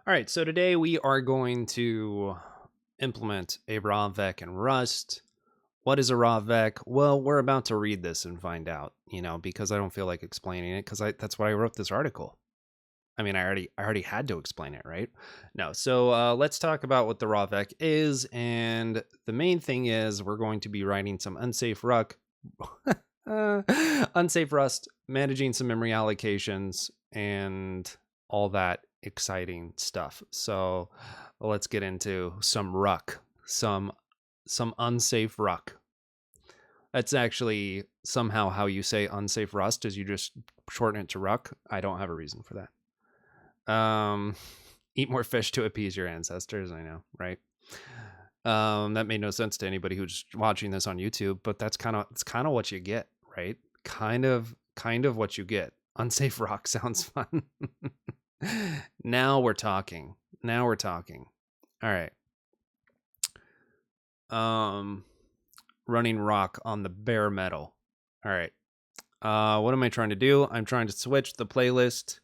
All right, so today we are going to implement a RawVec in Rust. What is a RawVec? Well, we're about to read this and find out, because I don't feel like explaining it because that's why I wrote this article. I mean, I already had to explain it, right? No, so let's talk about what the RawVec is, and the main thing is we're going to be writing some unsafe unsafe Rust, managing some memory allocations, and all that exciting stuff. So let's get into some ruck, some unsafe ruck. That's actually somehow how you say unsafe Rust is you just shorten it to ruck. I don't have a reason for that. Eat more fish to appease your ancestors. I know, right? That made no sense to anybody who's watching this on YouTube, but it's kind of what you get, right? Kind of what you get. Unsafe rock sounds fun. Now we're talking. All right. Running rock on the bare metal. All right. What am I trying to do? I'm trying to switch the playlist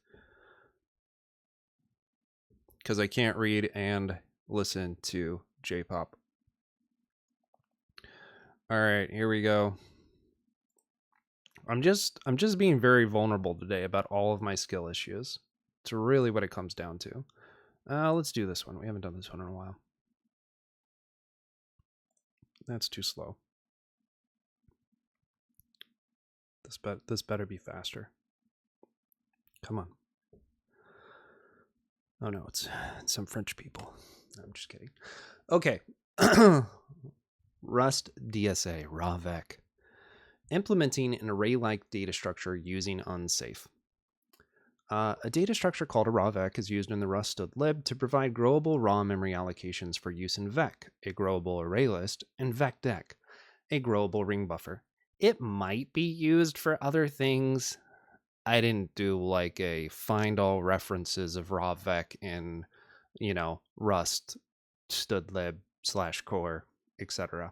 because I can't read and listen to J-pop. All right, here we go. I'm just being very vulnerable today about all of my skill issues. It's really what it comes down to. Let's do this one. We haven't done this one in a while. That's too slow. This better be faster. Come on. Oh no, it's some French people. No, I'm just kidding. Okay. Rust DSA, RawVec. Implementing an array-like data structure using UNSAFE. A data structure called a RawVec is used in the Rust lib to provide growable raw memory allocations for use in VEC, a growable array list, and VECDEC, a growable ring buffer. It might be used for other things. I didn't do like a find all references of RawVec in, Rust, stdlib/core, etc.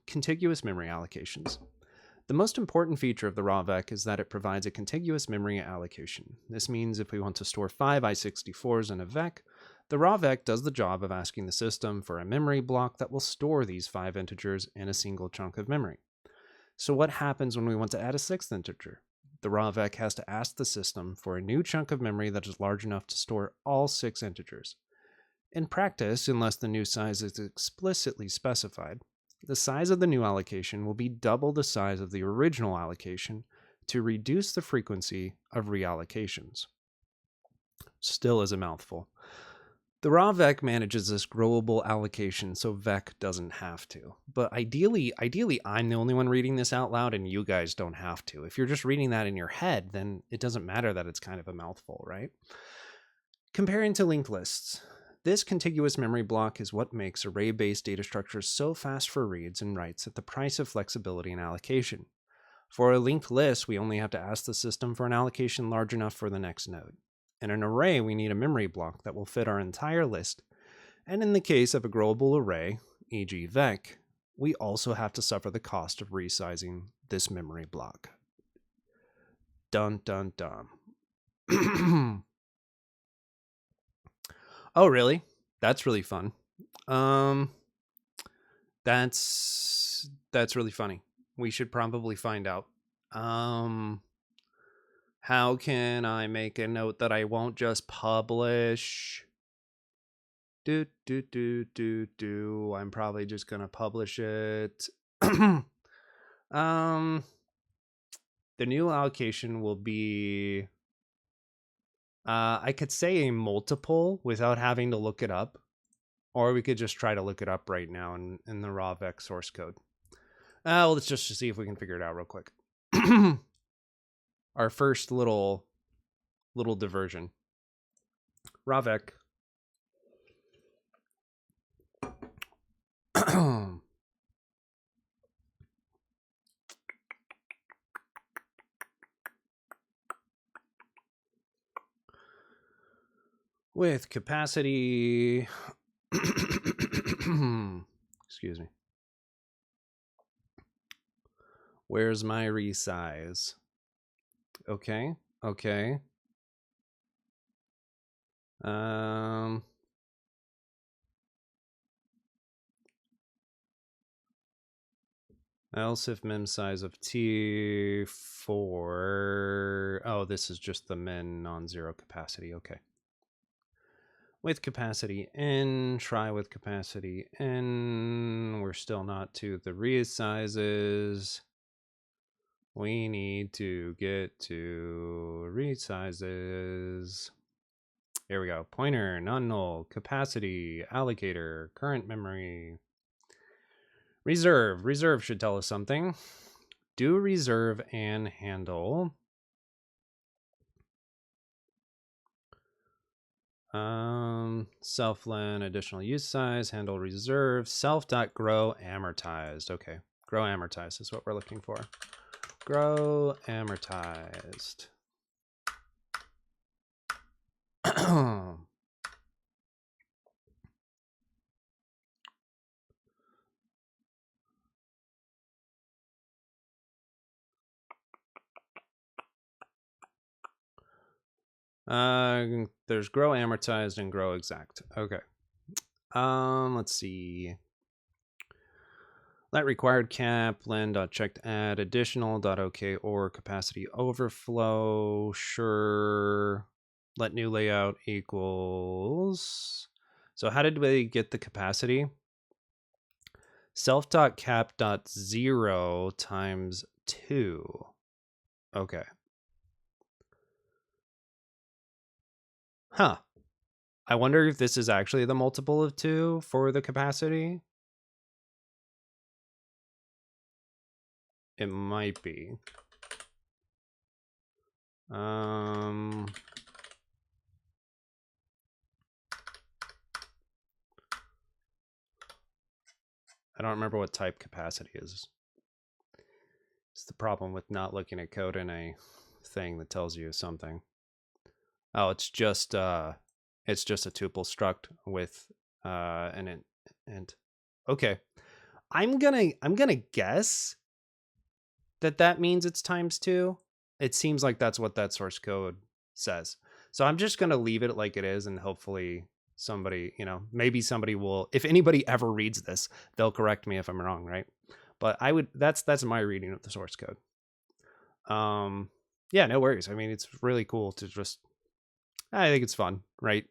Contiguous memory allocations. The most important feature of the RawVec is that it provides a contiguous memory allocation. This means if we want to store 5 i64s in a VEC, the RawVec does the job of asking the system for a memory block that will store these 5 integers in a single chunk of memory. So what happens when we want to add a 6th integer? The RawVec has to ask the system for a new chunk of memory that is large enough to store all 6 integers. In practice, unless the new size is explicitly specified, the size of the new allocation will be double the size of the original allocation to reduce the frequency of reallocations. Still is a mouthful. The RawVec manages this growable allocation so VEC doesn't have to. But ideally, I'm the only one reading this out loud and you guys don't have to. If you're just reading that in your head, then it doesn't matter that it's kind of a mouthful, right? Comparing to linked lists. This contiguous memory block is what makes array-based data structures so fast for reads and writes at the price of flexibility and allocation. For a linked list, we only have to ask the system for an allocation large enough for the next node. In an array, we need a memory block that will fit our entire list. And in the case of a growable array, e.g. VEC, we also have to suffer the cost of resizing this memory block. Dun dun dun. Oh, really? That's really fun. That's really funny. We should probably find out. How can I make a note that I won't just publish? I'm probably just gonna publish it. The new allocation will be I could say a multiple without having to look it up, or we could just try to look it up right now in the RawVec source code. Well, let's just see if we can figure it out real quick. Our first little diversion. RawVec. With capacity. Excuse me. Where's my resize? Okay. Else if min size of T4. Oh, this is just the min non-zero capacity. Okay. With capacity n, try with capacity n. We're still not to the resizes. We need to get to resizes. Here we go. Pointer, non-null, capacity, allocator, current memory. Reserve. Reserve should tell us something. Do reserve and handle. Self-len, additional use size, handle reserve, self.grow amortized. Okay, grow amortized is what we're looking for. Grow amortized. There's grow amortized and grow exact. Okay. Let's see. Let required cap, len.checked add, additional.okay or capacity overflow. Sure. Let new layout equals. So how did we get the capacity? Self.cap.0 times 2. Okay. Huh. I wonder if this is actually the multiple of 2 for the capacity. It might be. I don't remember what type capacity is. It's the problem with not looking at code in a thing that tells you something. Oh, it's just a tuple struct with an int. Okay. I'm gonna guess that means it's times 2. It seems like that's what that source code says. So I'm just gonna leave it like it is, and hopefully somebody, maybe somebody will, if anybody ever reads this, they'll correct me if I'm wrong, right? But that's my reading of the source code. Yeah, no worries. I mean, it's really cool to just, I think it's fun, right?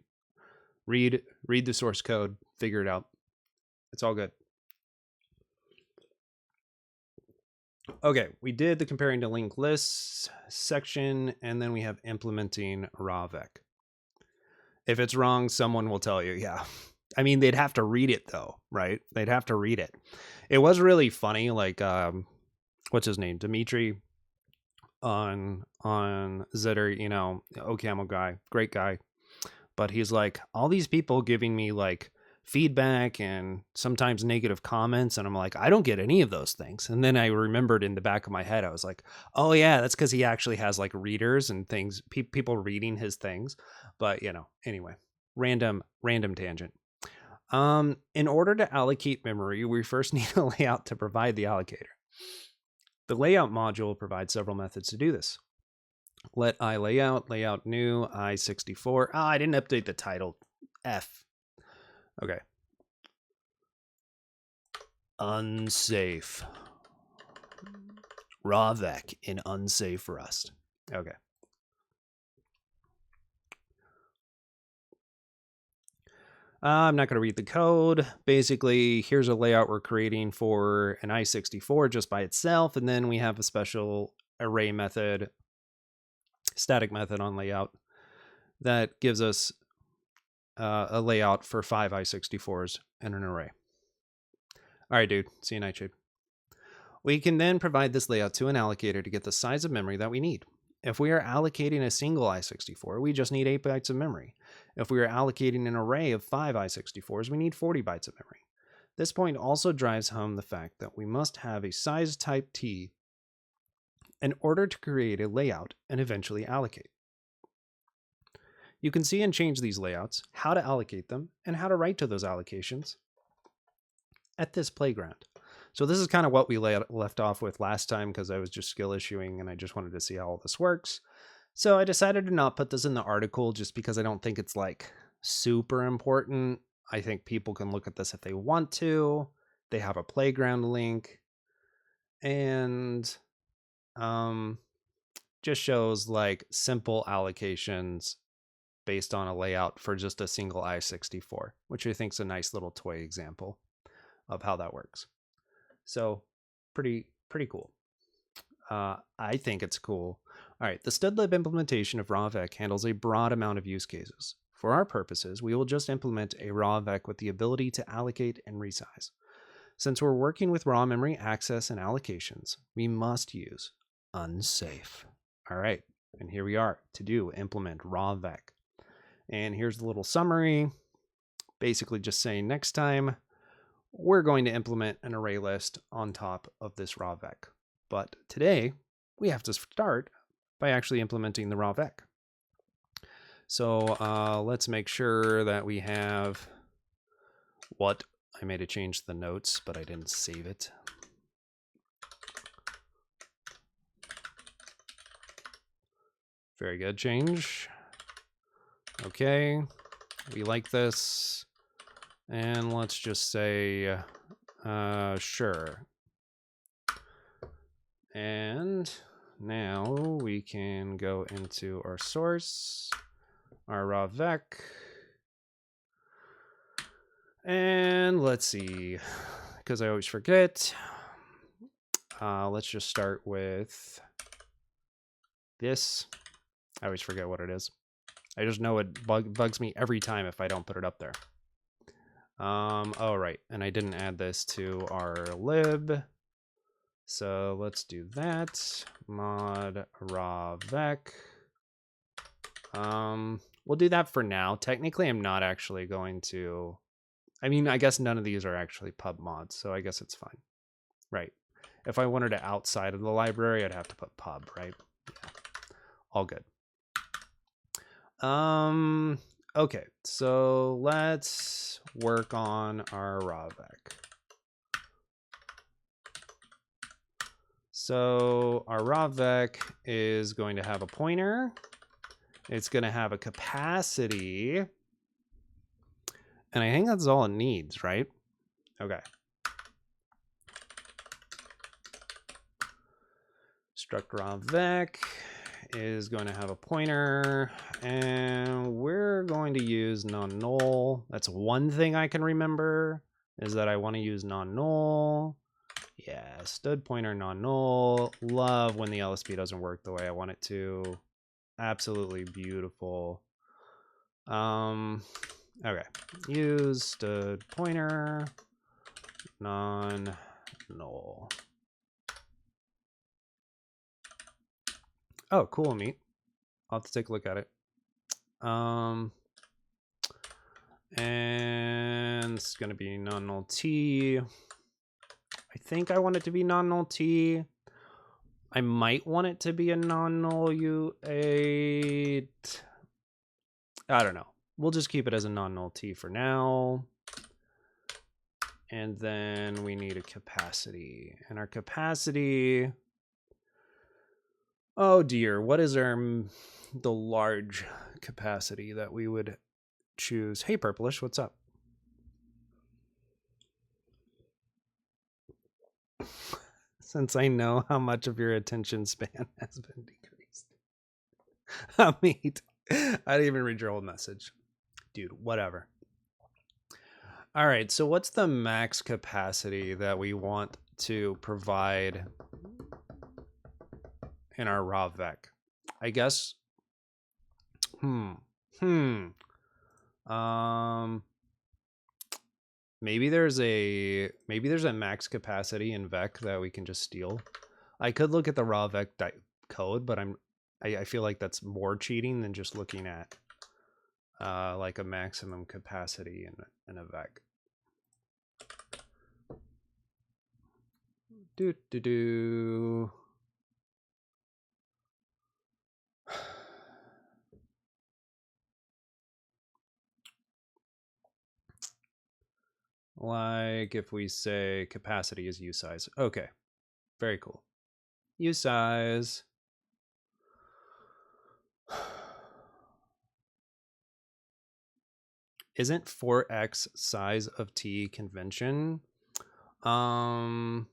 Read the source code, figure it out. It's all good. Okay, we did the comparing to linked lists section, and then we have implementing RawVec. If it's wrong, someone will tell you, yeah. I mean, they'd have to read it though, right? They'd have to read it. It was really funny, like, what's his name? Dimitri on Zitter, OCaml guy, great guy. But he's like, all these people giving me like feedback and sometimes negative comments, and I'm like, I don't get any of those things. And then I remembered in the back of my head, I was like, oh yeah, that's because he actually has like readers and things, people reading his things. But anyway, random tangent. In order to allocate memory, we first need a layout to provide the allocator. The layout module provides several methods to do this. Let I layout new, I64. Oh, I didn't update the title. F. Okay. Unsafe. RawVec in unsafe Rust. Okay. I'm not going to read the code. Basically, here's a layout we're creating for an I64 just by itself, and then we have a special array method, static method on layout that gives us a layout for 5 I64s and an array. All right, dude. See you, Nightshade. We can then provide this layout to an allocator to get the size of memory that we need. If we are allocating a single I64, we just need 8 bytes of memory. If we are allocating an array of 5 I64s, we need 40 bytes of memory. This point also drives home the fact that we must have a size type T in order to create a layout and eventually allocate. You can see and change these layouts, how to allocate them, and how to write to those allocations at this playground. So this is kind of what we left off with last time, because I was just skill issuing and I just wanted to see how all this works. So I decided to not put this in the article just because I don't think it's like super important. I think people can look at this if they want to. They have a playground link, and just shows like simple allocations based on a layout for just a single I-64, which I think is a nice little toy example of how that works. So pretty cool. I think it's cool. All right, the studlib implementation of RawVec handles a broad amount of use cases. For our purposes, we will just implement a RawVec with the ability to allocate and resize. Since we're working with raw memory access and allocations, we must use UNSAFE. All right, and here we are to implement RawVec. And here's the little summary, basically just saying next time we're going to implement an array list on top of this RawVec. But today we have to start by actually implementing the RawVec. So let's make sure that we have what I made a change to the notes, but I didn't save it. Very good change. Okay, we like this. And let's just say, sure. And now we can go into our source, our RawVec. And let's see, because I always forget. Let's just start with this. I always forget what it is. I just know it bugs me every time if I don't put it up there. Oh, right. And I didn't add this to our lib. So let's do that. Mod RawVec. We'll do that for now. Technically, I'm not actually going to... I mean, I guess none of these are actually pub mods, so I guess it's fine. Right. If I wanted it outside of the library, I'd have to put pub, right? Yeah. All good. Okay, so let's work on our RawVec. So our RawVec is going to have a pointer. It's going to have a capacity. And I think that's all it needs, right? Okay. Struct RawVec is going to have a pointer, and we're going to use non-null. That's one thing I can remember, is that I want to use non-null. Yeah, stud pointer non-null. Love when the LSP doesn't work the way I want it to. Absolutely beautiful. Okay, use stud pointer non-null. Oh, cool, neat. I'll have to take a look at it. And it's going to be non-null T. I think I want it to be non-null T. I might want it to be a non-null U8. I don't know. We'll just keep it as a non-null T for now. And then we need a capacity. And our capacity... Oh dear, what is the large capacity that we would choose? Hey, Purplish, what's up? Since I know how much of your attention span has been decreased. Amit, I didn't even read your whole message. Dude, whatever. All right, so what's the max capacity that we want to provide in our RawVec? I guess, maybe there's a max capacity in Vec that we can just steal. I could look at the RawVec code, but I feel like that's more cheating than just looking at like a maximum capacity in a Vec. Like if we say capacity is usize. Okay, very cool. Usize. isn't 4x size of t convention? You're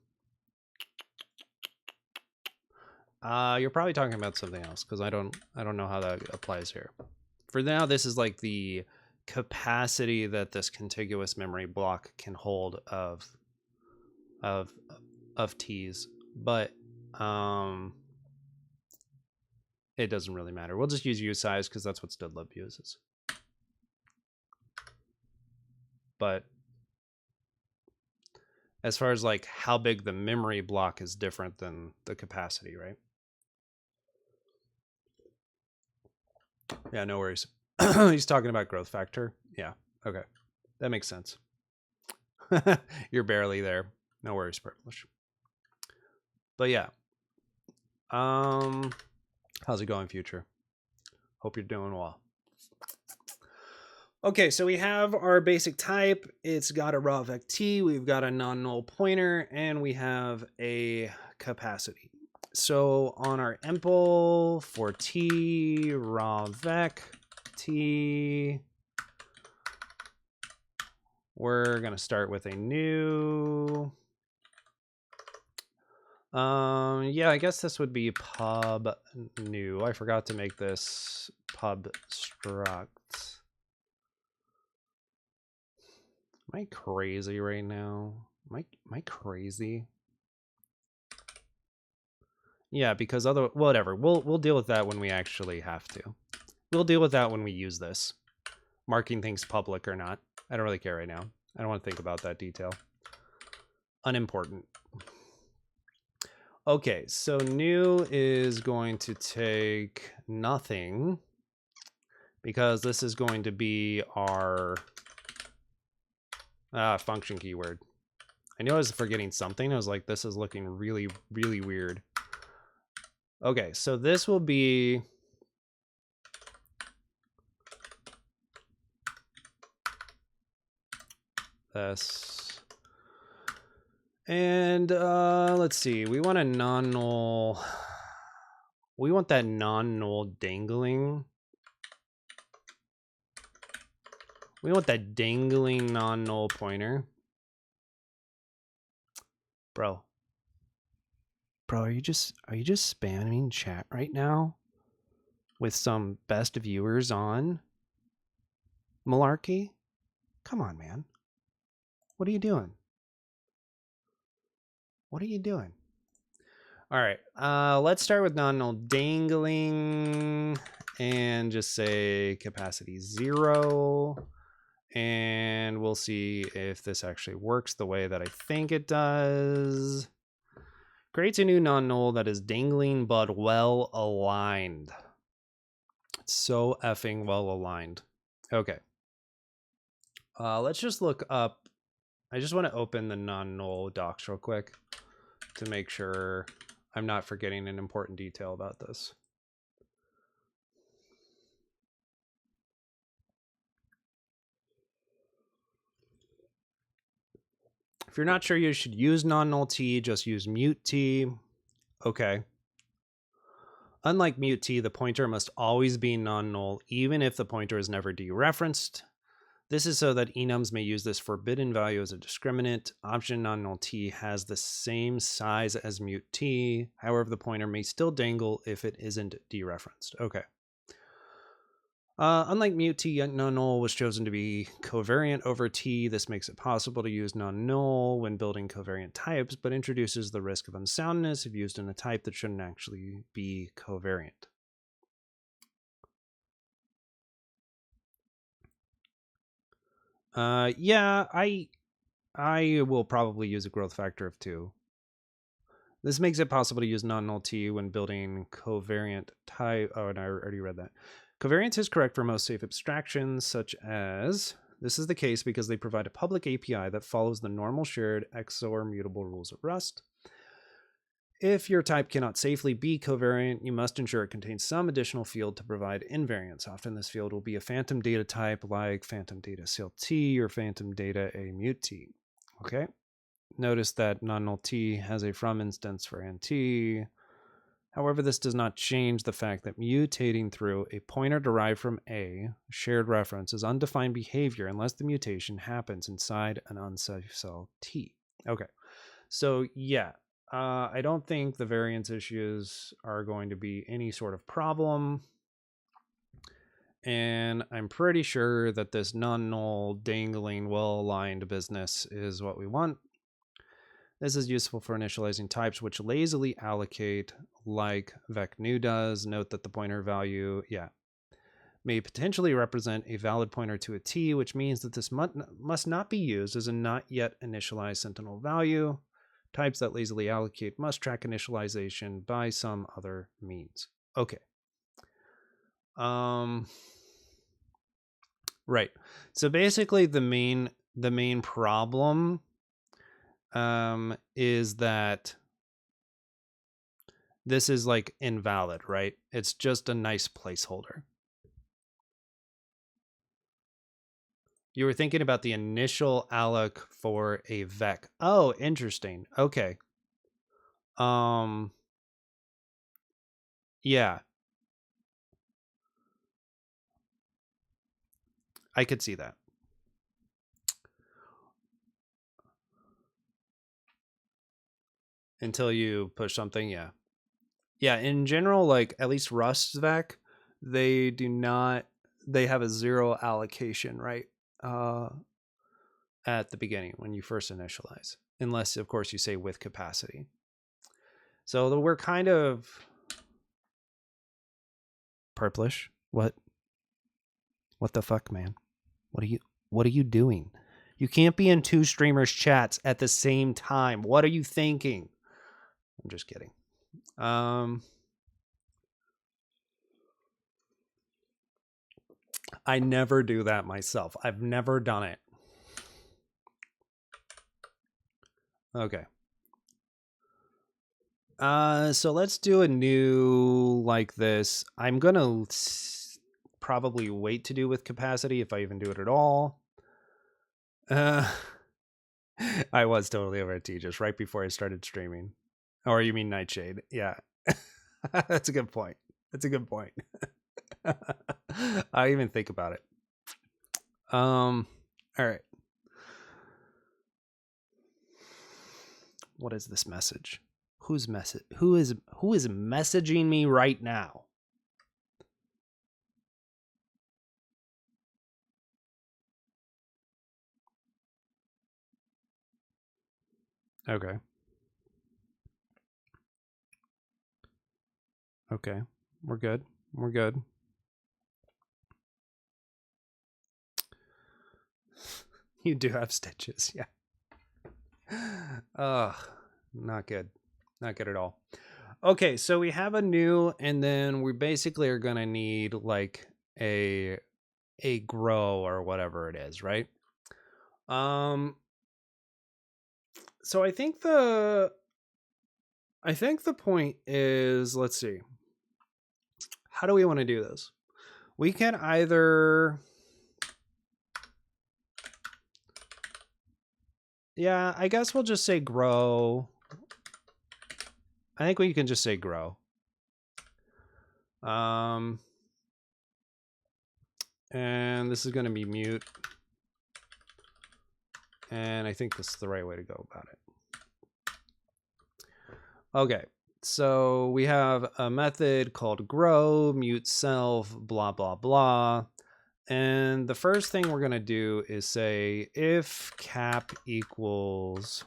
probably talking about something else because I don't know how that applies here. For now, this is like the capacity that this contiguous memory block can hold of t's, but it doesn't really matter. We'll just use u size because that's what stdlib uses. But as far as like how big the memory block is different than the capacity, right? Yeah, no worries. He's talking about growth factor. Yeah, okay. That makes sense. You're barely there. No worries, Purplish. But yeah. How's it going, Future? Hope you're doing well. Okay, so we have our basic type. It's got a RawVec t, we've got a non-null pointer, and we have a capacity. So on our impl for t, RawVec t, we're going to start with a new. Yeah, I guess this would be pub new. I forgot to make this pub struct. Am I crazy right now? Am I crazy? Yeah, because whatever. We'll deal with that when we actually have to. We'll deal with that when we use this. Marking things public or not. I don't really care right now. I don't want to think about that detail. Unimportant. Okay, so new is going to take nothing because this is going to be our function keyword. I knew I was forgetting something. I was like, this is looking really, really weird. Okay, so this will be this. And let's see, we want a non-null. We want that non-null dangling. We want that dangling non-null pointer. Bro, are you just spamming chat right now with some best viewers on malarkey? Come on, man. What are you doing? What are you doing? All right, let's start with non-null dangling and just say capacity 0. And we'll see if this actually works the way that I think it does. Creates a new non-null that is dangling but well aligned. It's so effing well aligned. Okay. Let's just look up. I just want to open the non-null docs real quick to make sure I'm not forgetting an important detail about this. If you're not sure you should use non-null t, just use mute t. Okay. Unlike mute t, the pointer must always be non-null, even if the pointer is never dereferenced. This is so that enums may use this forbidden value as a discriminant. Option non-null t has the same size as mute t. However, the pointer may still dangle if it isn't dereferenced. Okay. Unlike mute t, non-null was chosen to be covariant over t. This makes it possible to use non-null when building covariant types, but introduces the risk of unsoundness if used in a type that shouldn't actually be covariant. Yeah, I will probably use a growth factor of 2. This makes it possible to use non-null t when building covariant type. Oh, and I already read that. Covariance is correct for most safe abstractions, such as this is the case because they provide a public API that follows the normal shared XOR mutable rules of Rust. If your type cannot safely be covariant, you must ensure it contains some additional field to provide invariance. Often this field will be a phantom data type like phantom data CLT or phantom data a mute t. Okay. Notice that non-null t has a from instance for nt, However, this does not change the fact that mutating through a pointer derived from a shared reference is undefined behavior unless the mutation happens inside an unsafe cell T. Okay, so yeah, I don't think the variance issues are going to be any sort of problem. And I'm pretty sure that this non-null dangling well-aligned business is what we want. This is useful for initializing types which lazily allocate like vec_new does. Note that the pointer value, may potentially represent a valid pointer to a T, which means that this must not be used as a not yet initialized sentinel value. Types that lazily allocate must track initialization by some other means. Okay. Right. So basically the main problem is that this is like invalid, right? It's just a nice placeholder. You were thinking about the initial alloc for a vec. Oh, interesting. Okay. Yeah. I could see that. Until you push something, yeah. Yeah, in general, like at least Rust's vec, they have a 0 allocation, right? At the beginning when you first initialize, unless of course you say with capacity. So we're kind of purplish. What the fuck, man? What are you doing? You can't be in two streamers' chats at the same time. What are you thinking? I'm just kidding. I never do that myself. I've never done it. Okay. So let's do a new like this. I'm gonna probably wait to do with capacity if I even do it at all. I was totally over at T just right before I started streaming. Or you mean Nightshade? Yeah. That's a good point. That's a good point. I even think about it. All right. What is this message? Who is messaging me right now? Okay. Okay. We're good. We're good. You do have stitches, yeah. Ugh, not good. Not good at all. Okay, so we have a new, and then we basically are gonna need like a grow or whatever it is, right? So I think the point is, let's see. How do we want to do this? We can either, yeah, I guess we'll just say grow. I think we can just say grow. And this is going to be mute. And I think this is the right way to go about it. Okay, so we have a method called grow, mute self, blah, blah, blah. And the first thing we're going to do is say if cap equals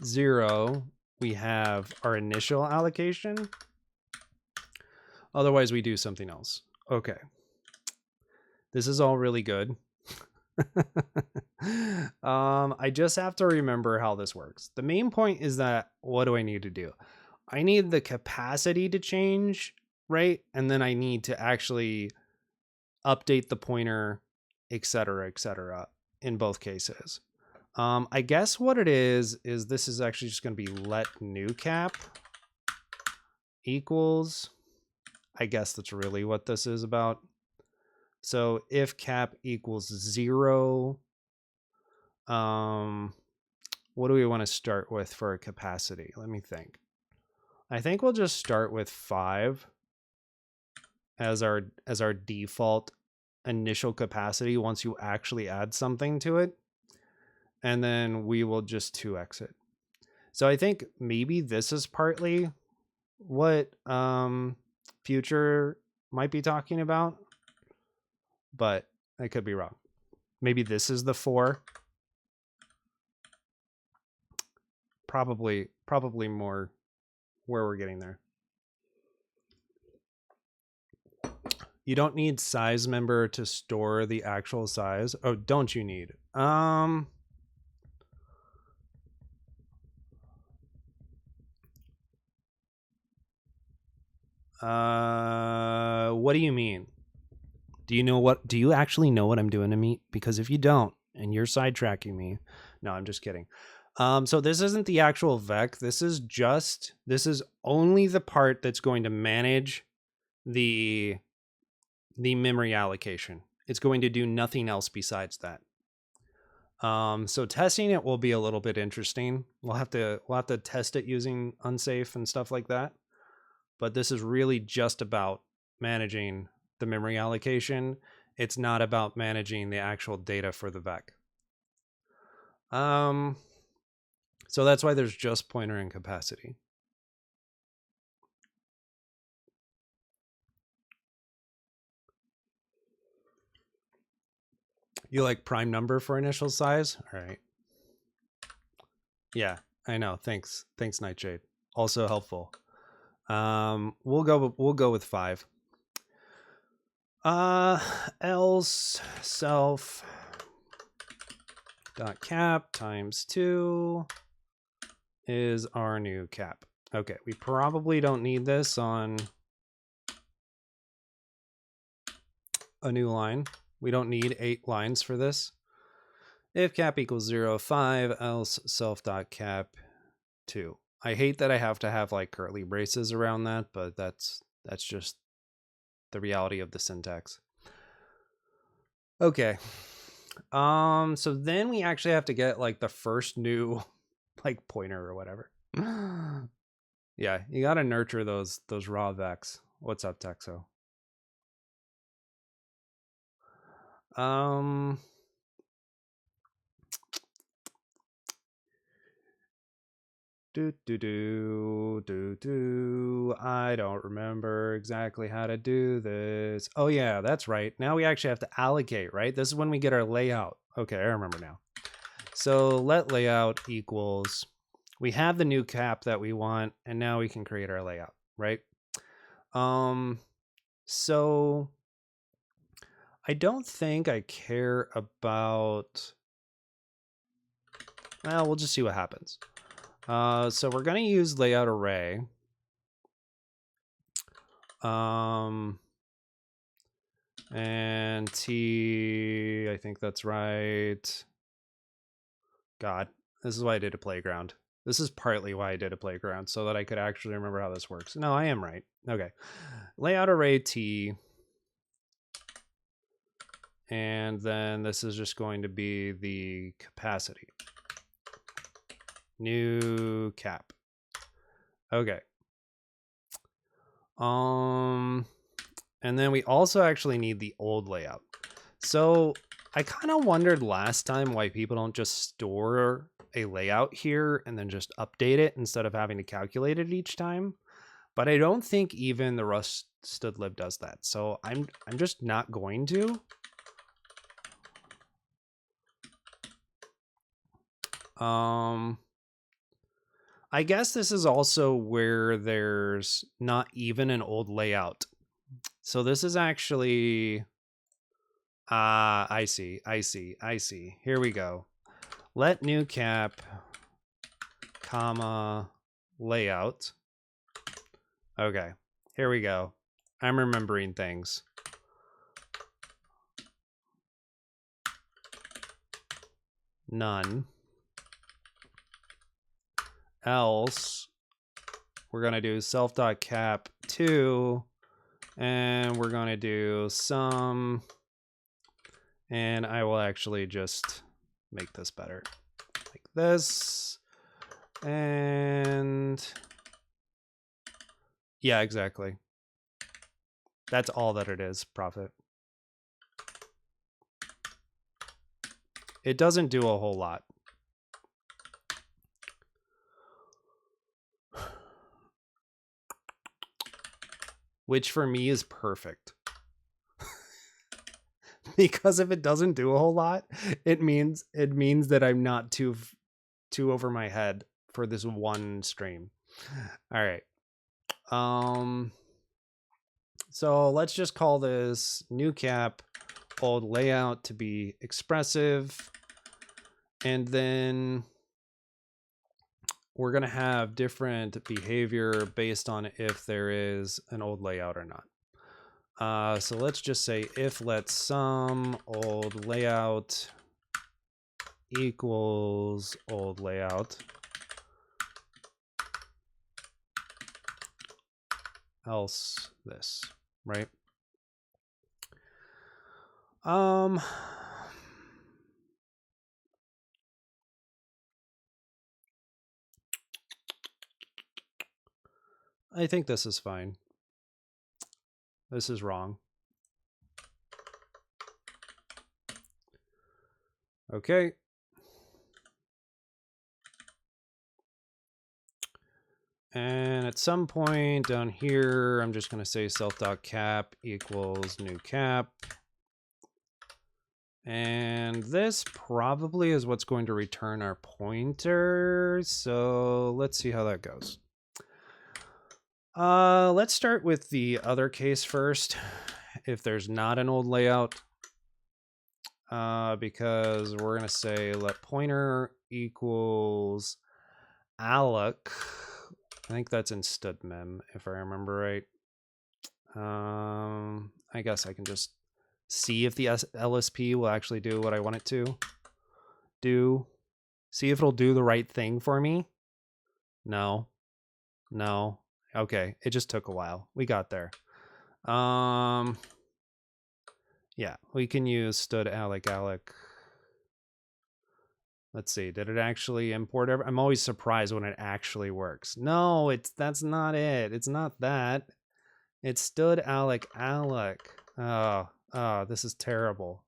0, we have our initial allocation. Otherwise, we do something else. Okay. This is all really good. I just have to remember how this works. The main point is that what do I need to do? I need the capacity to change, right? And then I need to actually update the pointer, etc., in both cases. I guess what it is this is actually just going to be let new cap equals, I guess that's really what this is about. So if cap equals 0, what do we want to start with for a capacity? Let me think. I think we'll just start with 5 as our default initial capacity once you actually add something to it. And then we will just 2x it. So I think maybe this is partly what Future might be talking about, but I could be wrong. Maybe this is the 4. Probably more where we're getting there. You don't need size member to store the actual size. Oh, don't you need? What do you mean? Do you actually know what I'm doing to Meet? Because if you don't, and you're sidetracking me, no, I'm just kidding. So this isn't the actual vec. This is only the part that's going to manage the memory allocation. It's going to do nothing else besides that. So testing it will be a little bit interesting. We'll have to test it using UNSAFE and stuff like that. But this is really just about managing the memory allocation. It's not about managing the actual data for the vec. So that's why there's just pointer and capacity. You like prime number for initial size? All right. Yeah, I know. Thanks, Nightshade. Also helpful. We'll go with 5. Else self dot cap times 2 is our new cap. Okay, we probably don't need this on a new line. We don't need 8 lines for this. If cap equals 0, 5, else self dot cap 2. I hate that I have to have like curly braces around that, but that's just the reality of the syntax. Okay. So then we actually have to get like the first new like pointer or whatever. Yeah, you got to nurture those RawVecs. What's up, Texo? I don't remember exactly how to do this. Oh yeah, that's right. Now we actually have to allocate, right? This is when we get our layout. Okay, I remember now. So let layout equals, we have the new cap that we want, and now we can create our layout, right? So I don't think I care about, well, we'll just see what happens. So we're going to use layout array. And T, I think that's right. God, this is why I did a playground. This is partly why I did a playground, so that I could actually remember how this works. No, I am right. Okay. Layout array T. And then this is just going to be the capacity. New cap. Okay. And then we also actually need the old layout. So I kind of wondered last time why people don't just store a layout here and then just update it instead of having to calculate it each time. But I don't think even the Rust stdlib does that. So I'm just not going to. I guess this is also where there's not even an old layout. So this is actually, I see. Here we go. Let new cap, comma, layout. Okay, here we go. I'm remembering things. None. Else, we're going to do self.cap 2, and we're going to do some, and I will actually just make this better like this, and Yeah, exactly. That's all that it is, profit. It doesn't do a whole lot. Which for me is perfect. Because if it doesn't do a whole lot, it means that I'm not too over my head for this one stream. All right. So let's just call this new cap old layout to be expressive. And then we're going to have different behavior based on if there is an old layout or not. So let's just say if let sum old layout equals old layout, else this, right? I think this is fine. This is wrong. Okay. And at some point down here, I'm just going to say self.cap equals new cap. And this probably is what's going to return our pointer. So let's see how that goes. Let's start with the other case first. If there's not an old layout, because we're going to say let pointer equals alloc. I think that's in studmem, if I remember right. I guess I can just see if the LSP will actually do what I want it to do. See if it'll do the right thing for me. No. Okay, it just took a while. We got there. Yeah, we can use stud alloc. Let's see, did it actually import I'm always surprised when it actually works. No, that's not it. It's not that. It's stud alloc. Oh, this is terrible.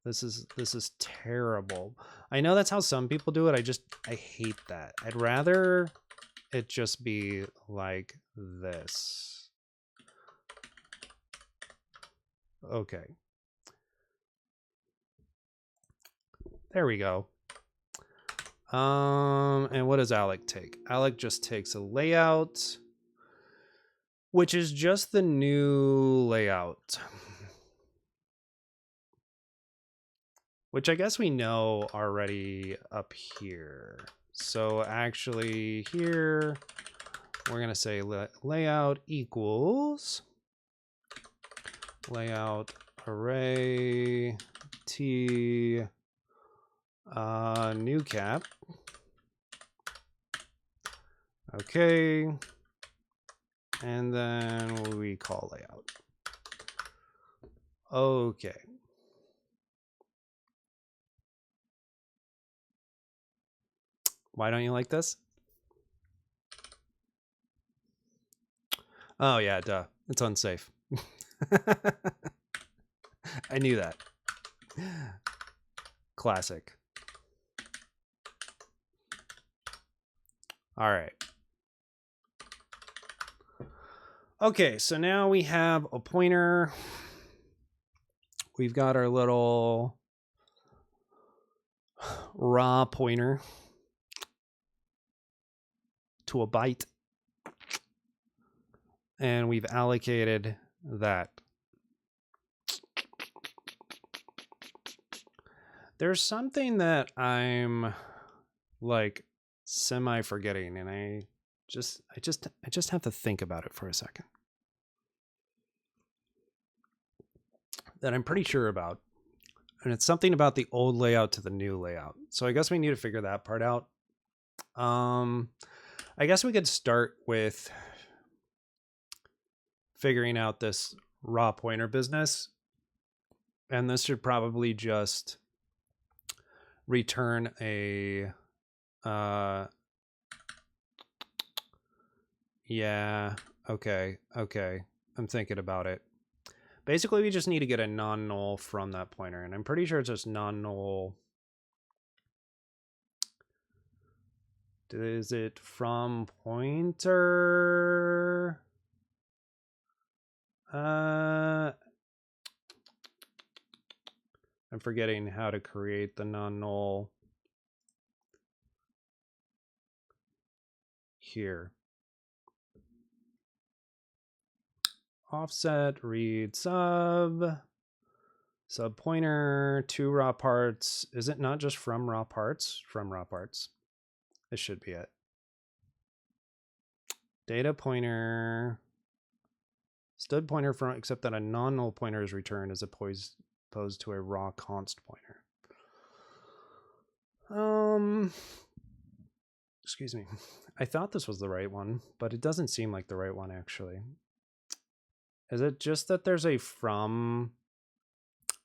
This is terrible. I know that's how some people do it. I hate that. I'd rather it just be like this. Okay. There we go. And what does alloc take? Alloc just takes a layout, which is just the new layout, which I guess we know already up here. So actually here, we're going to say layout equals layout array t new cap. Okay. And then we call layout. Okay. Why don't you like this? Oh yeah, duh. It's unsafe. I knew that. Classic. All right. Okay, so now we have a pointer. We've got our little raw pointer to a byte. And we've allocated that. There's something that I'm like semi forgetting, and I just have to think about it for a second. That I'm pretty sure about. And it's something about the old layout to the new layout. So I guess we need to figure that part out. I guess we could start with figuring out this raw pointer business. And this should probably just return a yeah, Okay. I'm thinking about it. Basically, we just need to get a non-null from that pointer, and I'm pretty sure it's just non-null. Is it from pointer? I'm forgetting how to create the non-null here. Offset read sub pointer to raw parts. Is it not just from raw parts? From raw parts. This should be it. Data pointer stud pointer from, except that a non-null pointer is returned as opposed to a raw const pointer. Excuse me. I thought this was the right one, but it doesn't seem like the right one actually. Is it just that there's a from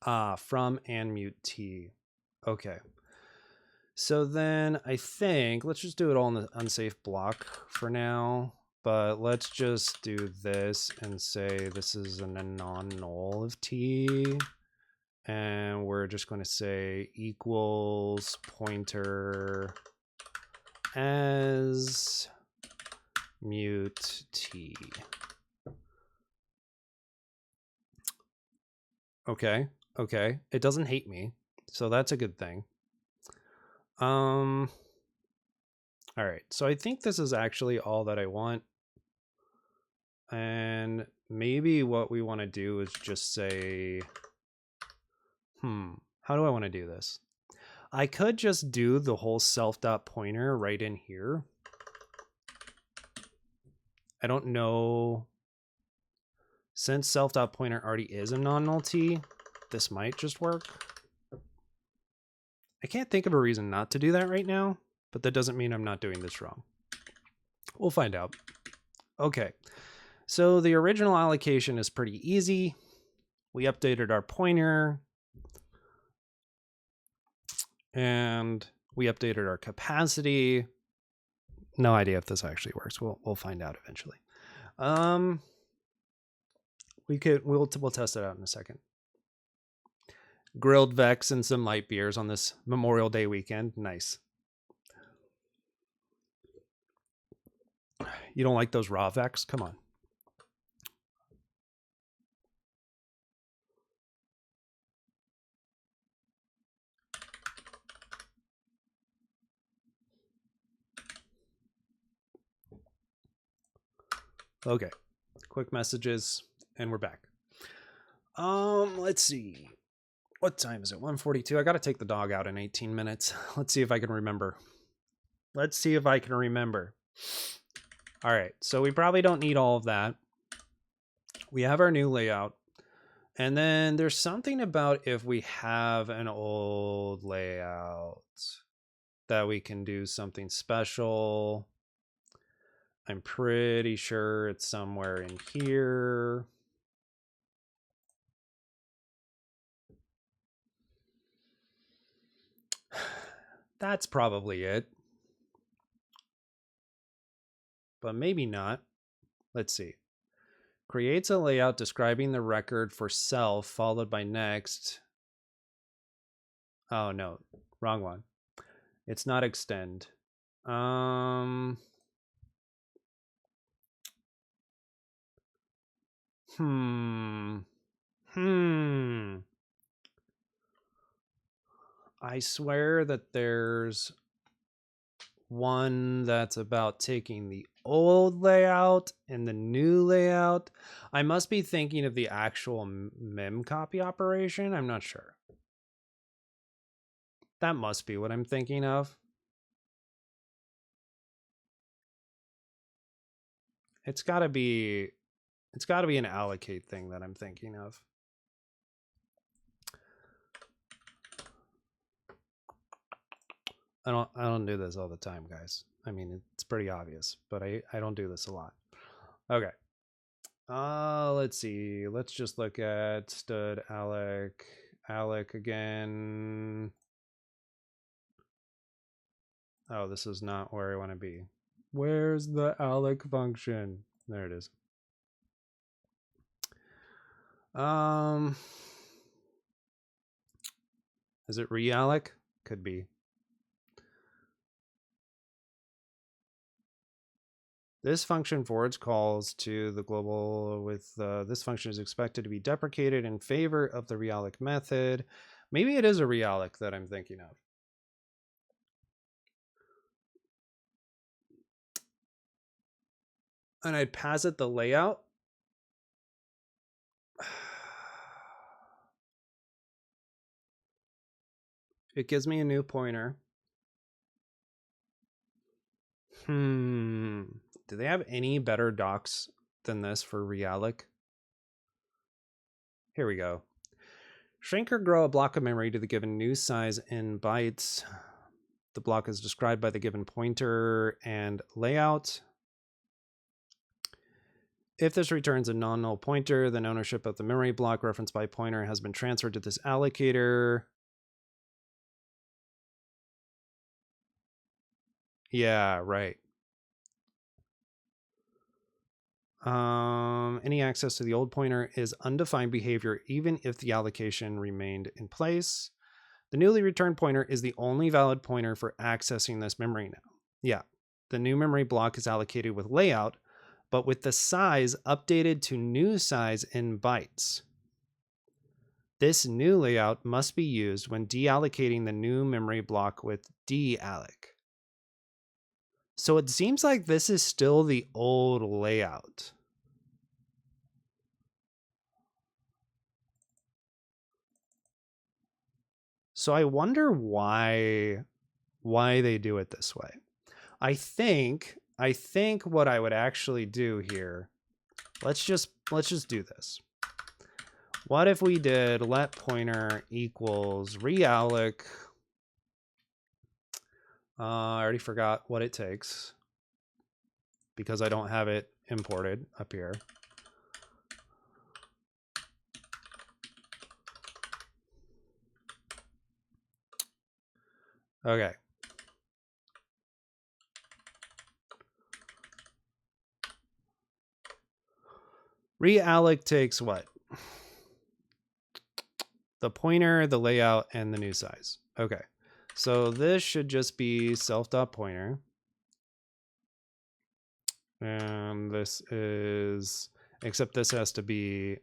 and mute t? Okay. So then I think let's just do it all in the unsafe block for now. But let's just do this and say this is a non-null of t. And we're just going to say equals pointer as mute t. Okay. It doesn't hate me, so that's a good thing. All right. So I think this is actually all that I want. And maybe what we want to do is just say, how do I want to do this? I could just do the whole self.pointer right in here. I don't know. Since self.pointer already is a non-null t, this might just work. I can't think of a reason not to do that right now, but that doesn't mean I'm not doing this wrong. We'll find out. Okay, so the original allocation is pretty easy. We updated our pointer and we updated our capacity. No idea if this actually works. We'll find out eventually. We'll test it out in a second. Grilled Vex and some light beers on this Memorial Day weekend. Nice. You don't like those RawVecs? Come on. Okay. Quick messages and we're back. Let's see. What time is it? 1:42. I got to take the dog out in 18 minutes. Let's see if I can remember. All right. So we probably don't need all of that. We have our new layout. And then there's something about if we have an old layout that we can do something special. I'm pretty sure it's somewhere in here. That's probably it. But maybe not. Let's see. Creates a layout describing the record for self followed by next. Oh no, wrong one. It's not extend. I swear that there's one that's about taking the old layout and the new layout. I must be thinking of the actual mem copy operation. I'm not sure. That must be what I'm thinking of. It's got to be an allocate thing that I'm thinking of. I don't do this all the time, guys. I mean, it's pretty obvious, but I don't do this a lot. Okay. Let's see. Let's just look at stud alloc again. Oh, this is not where I want to be. Where's the alloc function? There it is. Is it realloc? Could be. This function forwards calls to the global with this function is expected to be deprecated in favor of the realloc method. Maybe it is a realloc that I'm thinking of. And I'd pass it the layout. It gives me a new pointer. Do they have any better docs than this for realloc? Here we go. Shrink or grow a block of memory to the given new size in bytes. The block is described by the given pointer and layout. If this returns a non-null pointer, then ownership of the memory block referenced by pointer has been transferred to this allocator. Yeah, right. Any access to the old pointer is undefined behavior, even if the allocation remained in place. The newly returned pointer is the only valid pointer for accessing this memory now. Yeah, the new memory block is allocated with layout, but with the size updated to new size in bytes. This new layout must be used when deallocating the new memory block with dealloc. So it seems like this is still the old layout. So I wonder why they do it this way. I think what I would actually do here, let's just do this. What if we did let pointer equals realloc? I already forgot what it takes because I don't have it imported up here. Okay. Realloc takes what? The pointer, the layout, and the new size. Okay. So this should just be self.pointer. And this is, except this has to be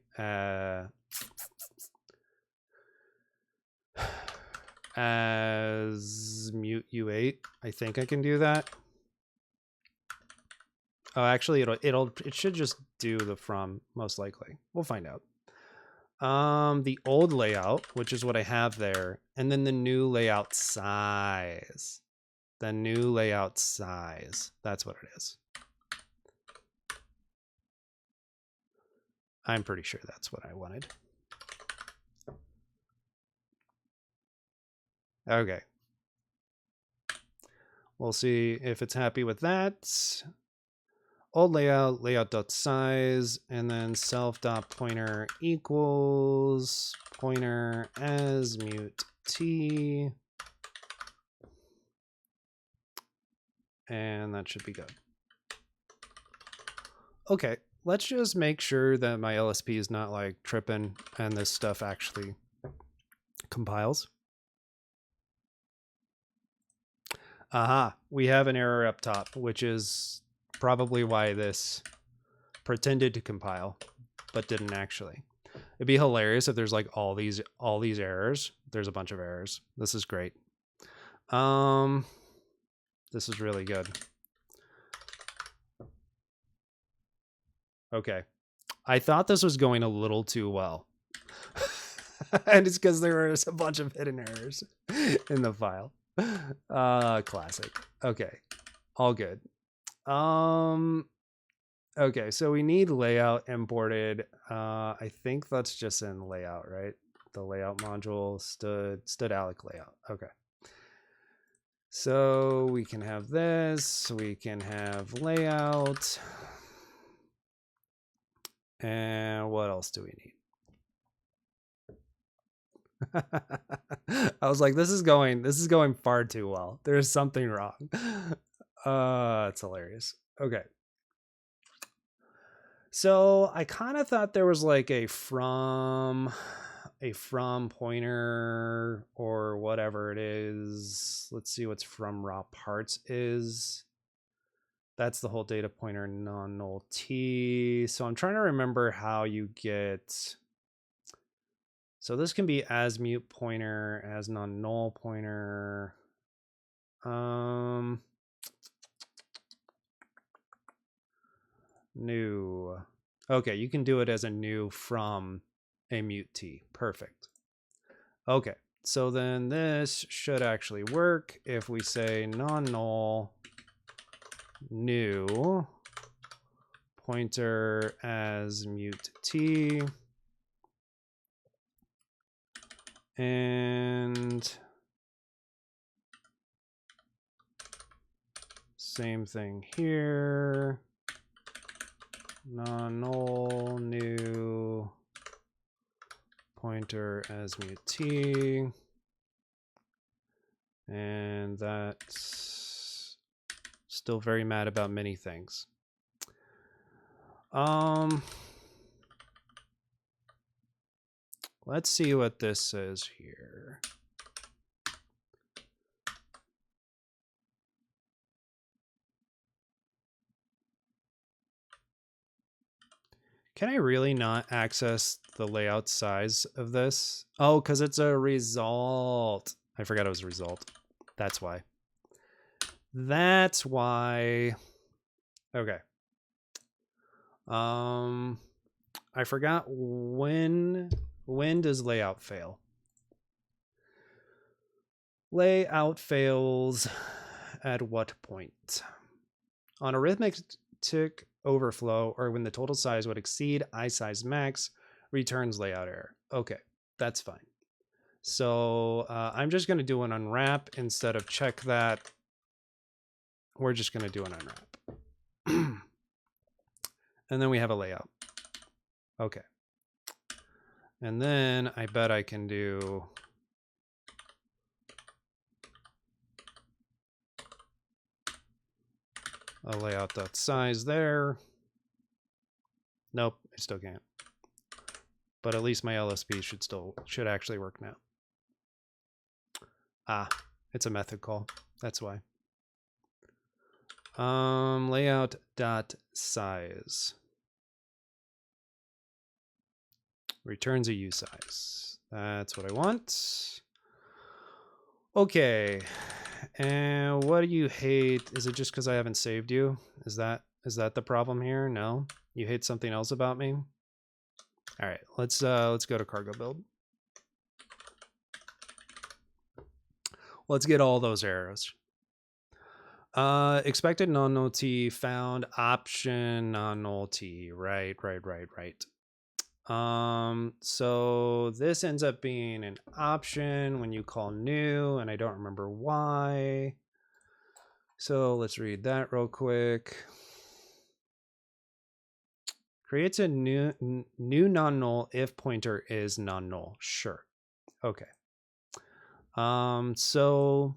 as mute u8. I think I can do that. Oh, actually, it should just do the from, most likely. We'll find out. The old layout, which is what I have there, and then the new layout size. The new layout size. That's what it is. I'm pretty sure that's what I wanted. Okay. We'll see if it's happy with that. Old layout, layout.size, and then self.pointer equals pointer as mute t. And that should be good. Okay, let's just make sure that my LSP is not like tripping and this stuff actually compiles. Aha, we have an error up top, which is probably why this pretended to compile, but didn't actually. It'd be hilarious if there's like all these errors. There's a bunch of errors. This is great. This is really good. Okay. I thought this was going a little too well. And it's because there was a bunch of hidden errors in the file. Classic. Okay. All good. Okay, so we need layout imported. I think that's just in layout, right? The layout module stood alloc layout. Okay. So we can have this, we can have layout. And what else do we need? I was like, this is going far too well. There's something wrong. It's hilarious. Okay. So I kind of thought there was like a from pointer or whatever it is. Let's see what's from raw parts is. That's the whole data pointer non-null t. So I'm trying to remember how you get. So this can be as mute pointer, as non-null pointer. New. Okay, you can do it as a new from a mute t. Perfect. Okay, so then this should actually work if we say non-null new pointer as mute t, and same thing here, non-null new pointer as mute t, and that's still very mad about many things. Let's see what this says here. Can I really not access the layout size of this? Oh, because it's a result. I forgot it was a result. That's why. That's why. Okay. I forgot when does layout fail? Layout fails at what point? On arithmetic overflow, or when the total size would exceed isize max, returns layout error. Okay, that's fine. So I'm just going to do an unwrap instead of check that. We're just going to do an unwrap. And then we have a layout. Okay. And then I bet I can do a layout.size there. Nope, I still can't. But at least my LSP should actually work now. Ah, it's a method call. That's why. Layout.size returns a usize. That's what I want. Okay. And what do you hate? Is it just because I haven't saved you? Is that the problem here? No? You hate something else about me? All right, let's go to cargo build. Let's get all those arrows. Expected non-null t found option non-null t. Right. So this ends up being an option when you call new, and I don't remember why. So let's read that real quick. Creates a new non-null if pointer is non-null. Sure. Okay. So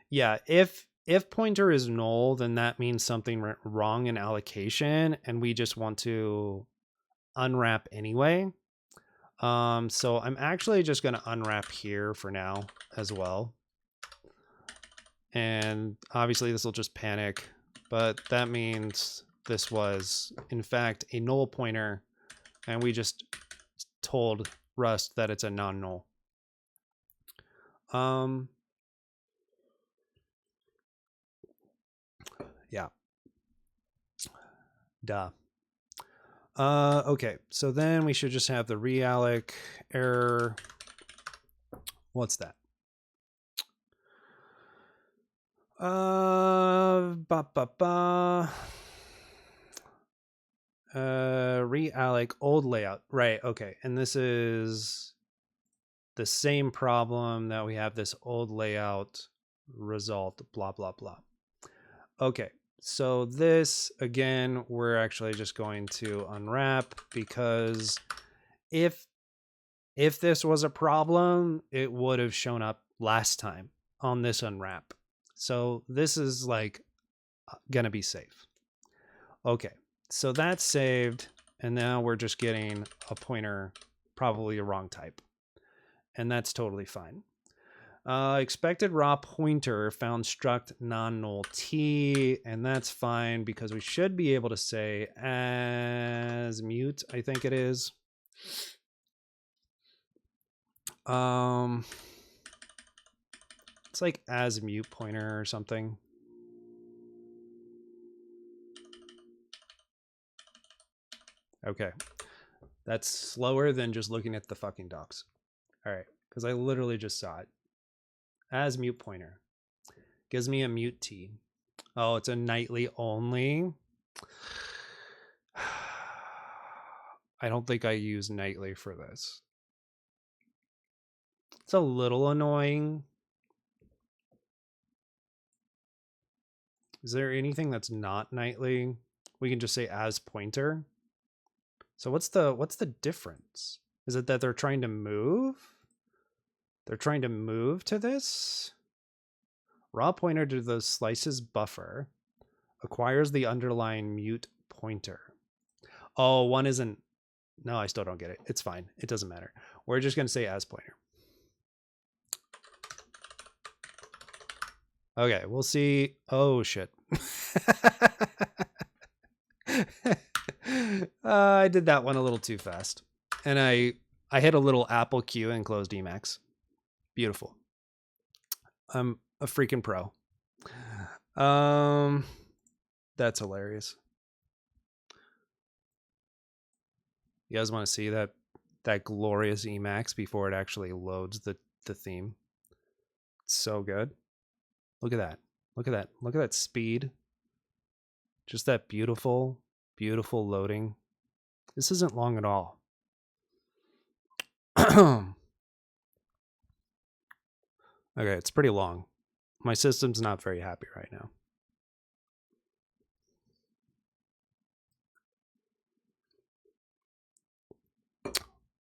yeah, if pointer is null, then that means something wrong in allocation, and we just want to unwrap anyway. So I'm actually just going to unwrap here for now as well. And obviously this will just panic, but that means this was in fact a null pointer, and we just told Rust that it's a non-null. Yeah. Duh. Okay, so then we should just have the realloc error. What's that? Realloc old layout. Right, okay. And this is the same problem that we have this old layout result, blah, blah, blah. Okay. So this, again, we're actually just going to unwrap, because if this was a problem, it would have shown up last time on this unwrap. So this is like gonna be safe. Okay. So that's saved. And now we're just getting a pointer, probably a wrong type. And that's totally fine. Expected raw pointer found struct non-null t, and that's fine because we should be able to say as mute, I think it is. It's like as mute pointer or something. Okay. That's slower than just looking at the fucking docs. All right, because I literally just saw it. As mute pointer. Gives me a mute t. Oh, it's a nightly only. I don't think I use nightly for this. It's a little annoying. Is there anything that's not nightly? We can just say as pointer. So what's the difference? Is it that they're trying to move? They're trying to move to this? Raw pointer to the slices buffer acquires the underlying mute pointer. Oh, one isn't. No, I still don't get it. It's fine. It doesn't matter. We're just going to say as pointer. Okay, we'll see. Oh, shit. I did that one a little too fast. And I hit a little Apple Q and closed Emacs. Beautiful. I'm a freaking pro. That's hilarious. You guys want to see that glorious Emacs before it actually loads the theme? It's so good. Look at that. Look at that. Look at that speed. Just that beautiful, beautiful loading. This isn't long at all. Okay, it's pretty long. My system's not very happy right now.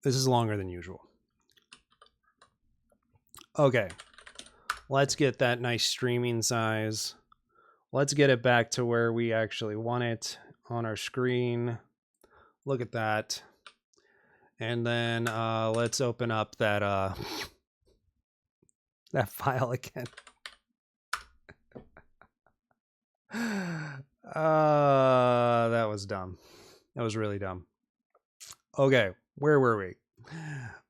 This is longer than usual. Okay, let's get that nice streaming size. Let's get it back to where we actually want it on our screen. Look at that. And then let's open up that that file again. That was dumb. That was really dumb. Okay, where were we?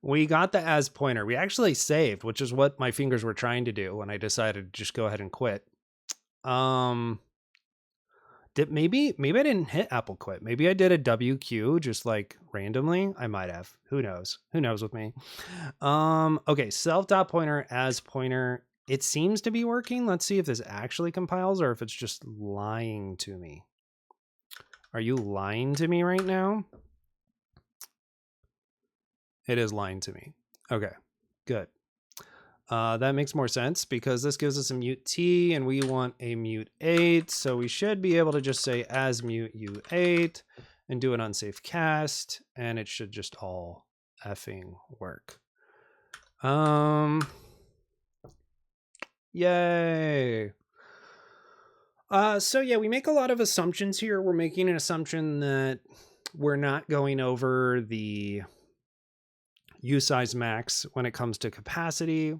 We got the as pointer. We actually saved, which is what my fingers were trying to do when I decided to just go ahead and quit. Maybe I didn't hit Apple quit. Maybe I did a WQ just like randomly. I might have. Who knows? Who knows with me? Okay, self dot pointer as pointer. It seems to be working. Let's see if this actually compiles or if it's just lying to me. Are you lying to me right now? It is lying to me. Okay, good. That makes more sense because this gives us a mute t and we want a mute 8. So we should be able to just say as mute u8 and do an unsafe cast and it should just all effing work. Yay. So yeah, we make a lot of assumptions here. We're making an assumption that we're not going over the U size max when it comes to capacity.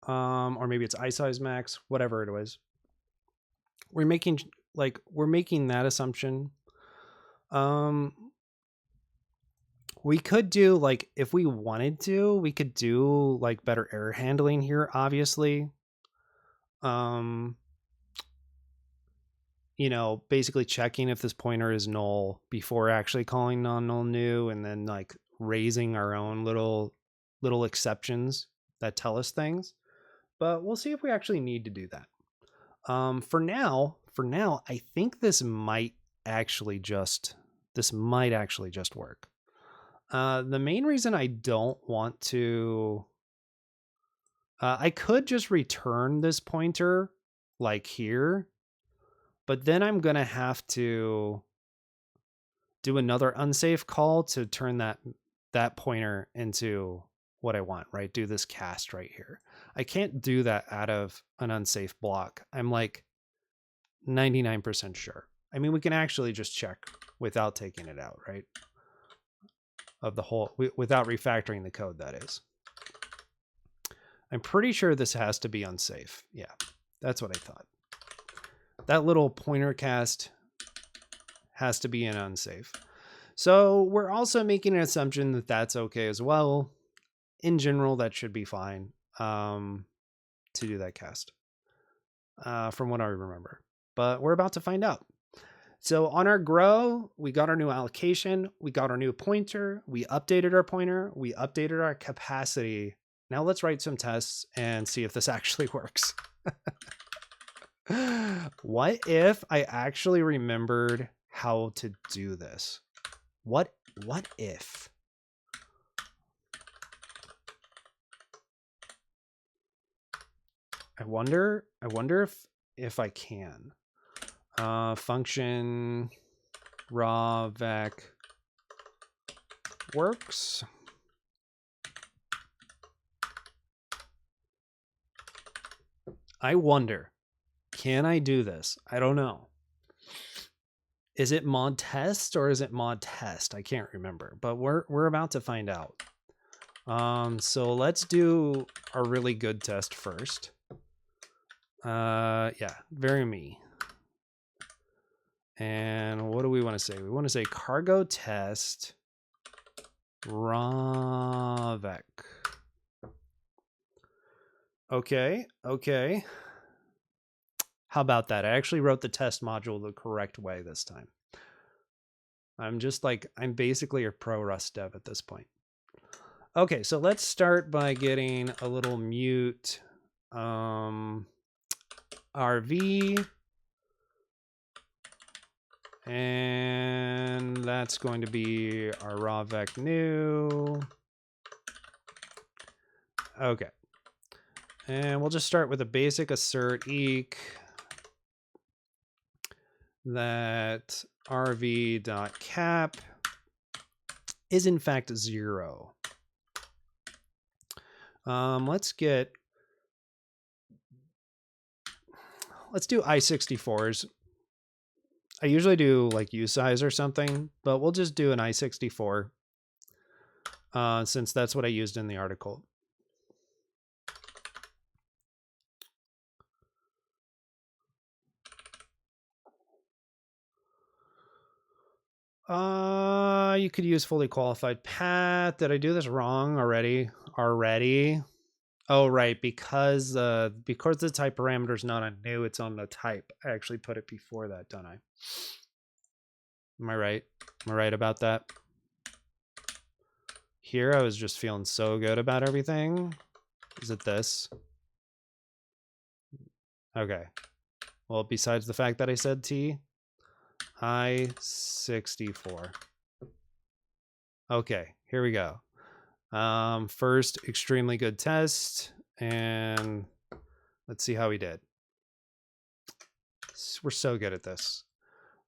Or maybe it's I size max, whatever it was. We're making that assumption. We could do like, if we wanted to, we could do like better error handling here, obviously. You know, basically checking if this pointer is null before actually calling non-null new, and then like raising our own little exceptions that tell us things. But we'll see if we actually need to do that. For now, I think this might actually just work. The main reason I don't want to, I could just return this pointer like here, but then I'm going to have to do another unsafe call to turn that pointer into what I want, right? Do this cast right here. I can't do that out of an unsafe block. I'm like 99% sure. I mean, we can actually just check without taking it out, right? Of the whole, without refactoring the code, that is. I'm pretty sure this has to be unsafe. Yeah, that's what I thought. That little pointer cast has to be an unsafe. So we're also making an assumption that that's okay as well. In general, that should be fine to do that cast, from what I remember. But we're about to find out. So on our grow, we got our new allocation, we got our new pointer, we updated our pointer, we updated our capacity. Now let's write some tests and see if this actually works. What if I actually remembered how to do this? What if? I wonder if I can. Function RawVec works. I wonder, can I do this? I don't know. Is it mod test or is it mod test? I can't remember, but we're about to find out. So let's do a really good test first. Yeah, very me. And what do we want to say? We want to say cargo test RawVec. Okay. How about that? I actually wrote the test module the correct way this time. I'm basically a pro Rust dev at this point. Okay, so let's start by getting a little mute RV. And that's going to be our RawVec new. Okay. And we'll just start with a basic assert eq that rv.cap is in fact 0. Let's do I64s. I usually do like usize or something, but we'll just do an I64 since that's what I used in the article. You could use fully qualified path. Did I do this wrong already? Oh, right. Because the type parameter is not on new, it's on the type. I actually put it before that, don't I? Am I right? Am I right about that? Here, I was just feeling so good about everything. Is it this? Okay. Well, besides the fact that I said T, I64. Okay, here we go. First extremely good test, and let's see how we did. We're so good at this.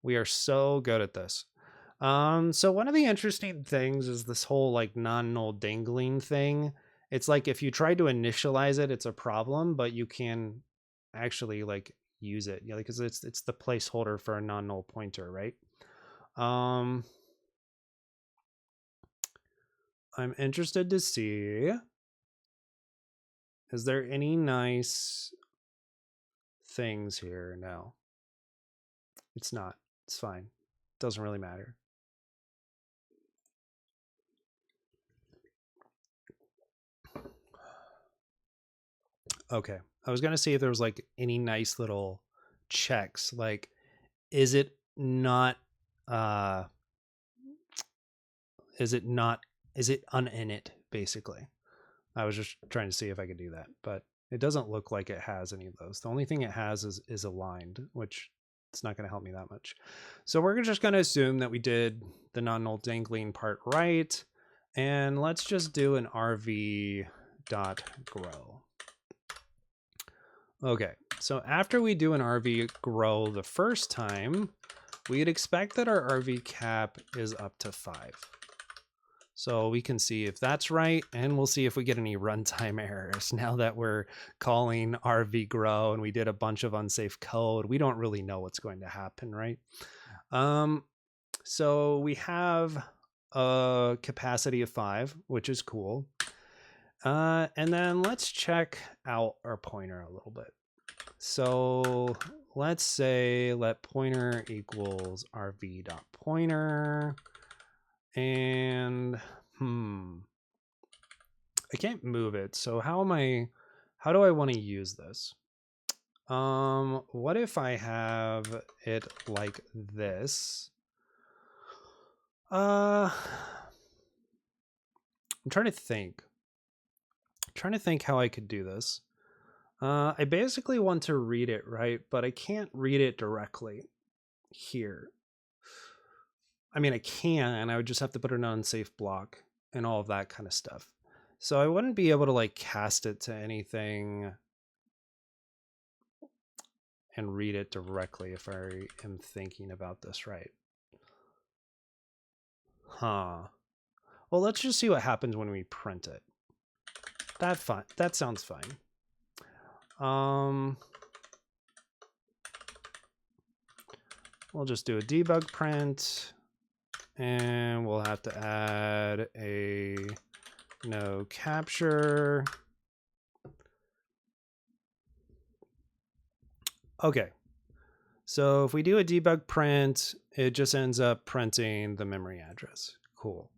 We are so good at this. So one of the interesting things is this whole like non-null dangling thing. It's like if you try to initialize it, it's a problem, but you can actually like use it, yeah, because it's the placeholder for a non-null pointer, right? I'm interested to see, is there any nice things here? No, it's not. It's fine. Doesn't really matter. Okay. I was going to see if there was like any nice little checks. Like, is it uninit, basically? I was just trying to see if I could do that, but it doesn't look like it has any of those. The only thing it has is aligned, which it's not going to help me that much. So we're just going to assume that we did the non-null dangling part right. And let's just do an rv.grow. Okay, so after we do an rv grow the first time, we'd expect that our rv cap is up to 5. So we can see if that's right, and we'll see if we get any runtime errors. Now that we're calling rv grow and we did a bunch of unsafe code, we don't really know what's going to happen, right? So we have a capacity of 5, which is cool. And then let's check out our pointer a little bit. So let's say let pointer equals rv.pointer. And I can't move it. So how do I want to use this? What if I have it like this? I'm trying to think how I could do this. I basically want to read it, right? But I can't read it directly here. I mean, I can, I would just have to put an unsafe block and all of that kind of stuff. So I wouldn't be able to like cast it to anything and read it directly if I am thinking about this right. Well, let's just see what happens when we print it. That sounds fine. We'll just do a debug print, and we'll have to add a no capture. Okay, so if we do a debug print, it just ends up printing the memory address. Cool.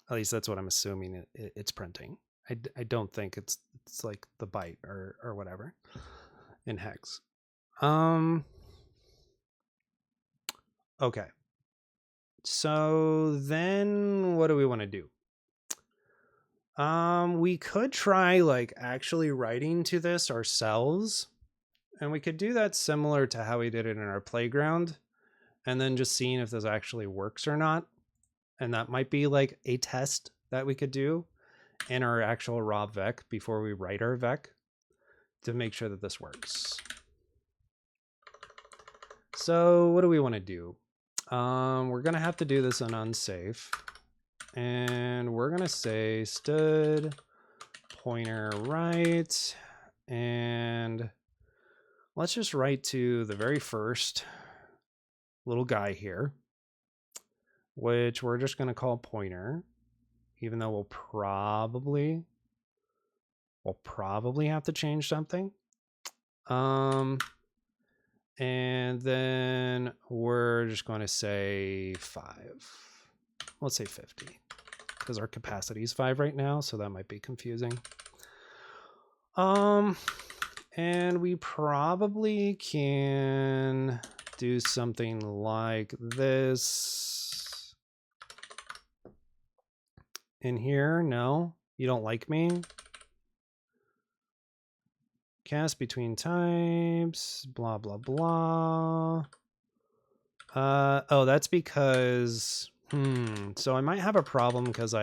At least that's what I'm assuming it's printing. I don't think it's like the byte or whatever in hex. Okay. So then what do we want to do? We could try like actually writing to this ourselves, and we could do that similar to how we did it in our playground, and then just seeing if this actually works or not. And that might be like a test that we could do in our actual RawVec before we write our vec to make sure that this works. So what do we want to do? We're going to have to do this in unsafe. And we're going to say stood pointer right. And let's just write to the very first little guy here, which we're just going to call pointer, even though we'll probably have to change something. And then we're just going to say 5. Let's say 50 because our capacity is 5 right now, so that might be confusing. And we probably can do something like this in here. No, you don't like me. Cast between types, blah, blah, blah. Oh, that's because, so I might have a problem because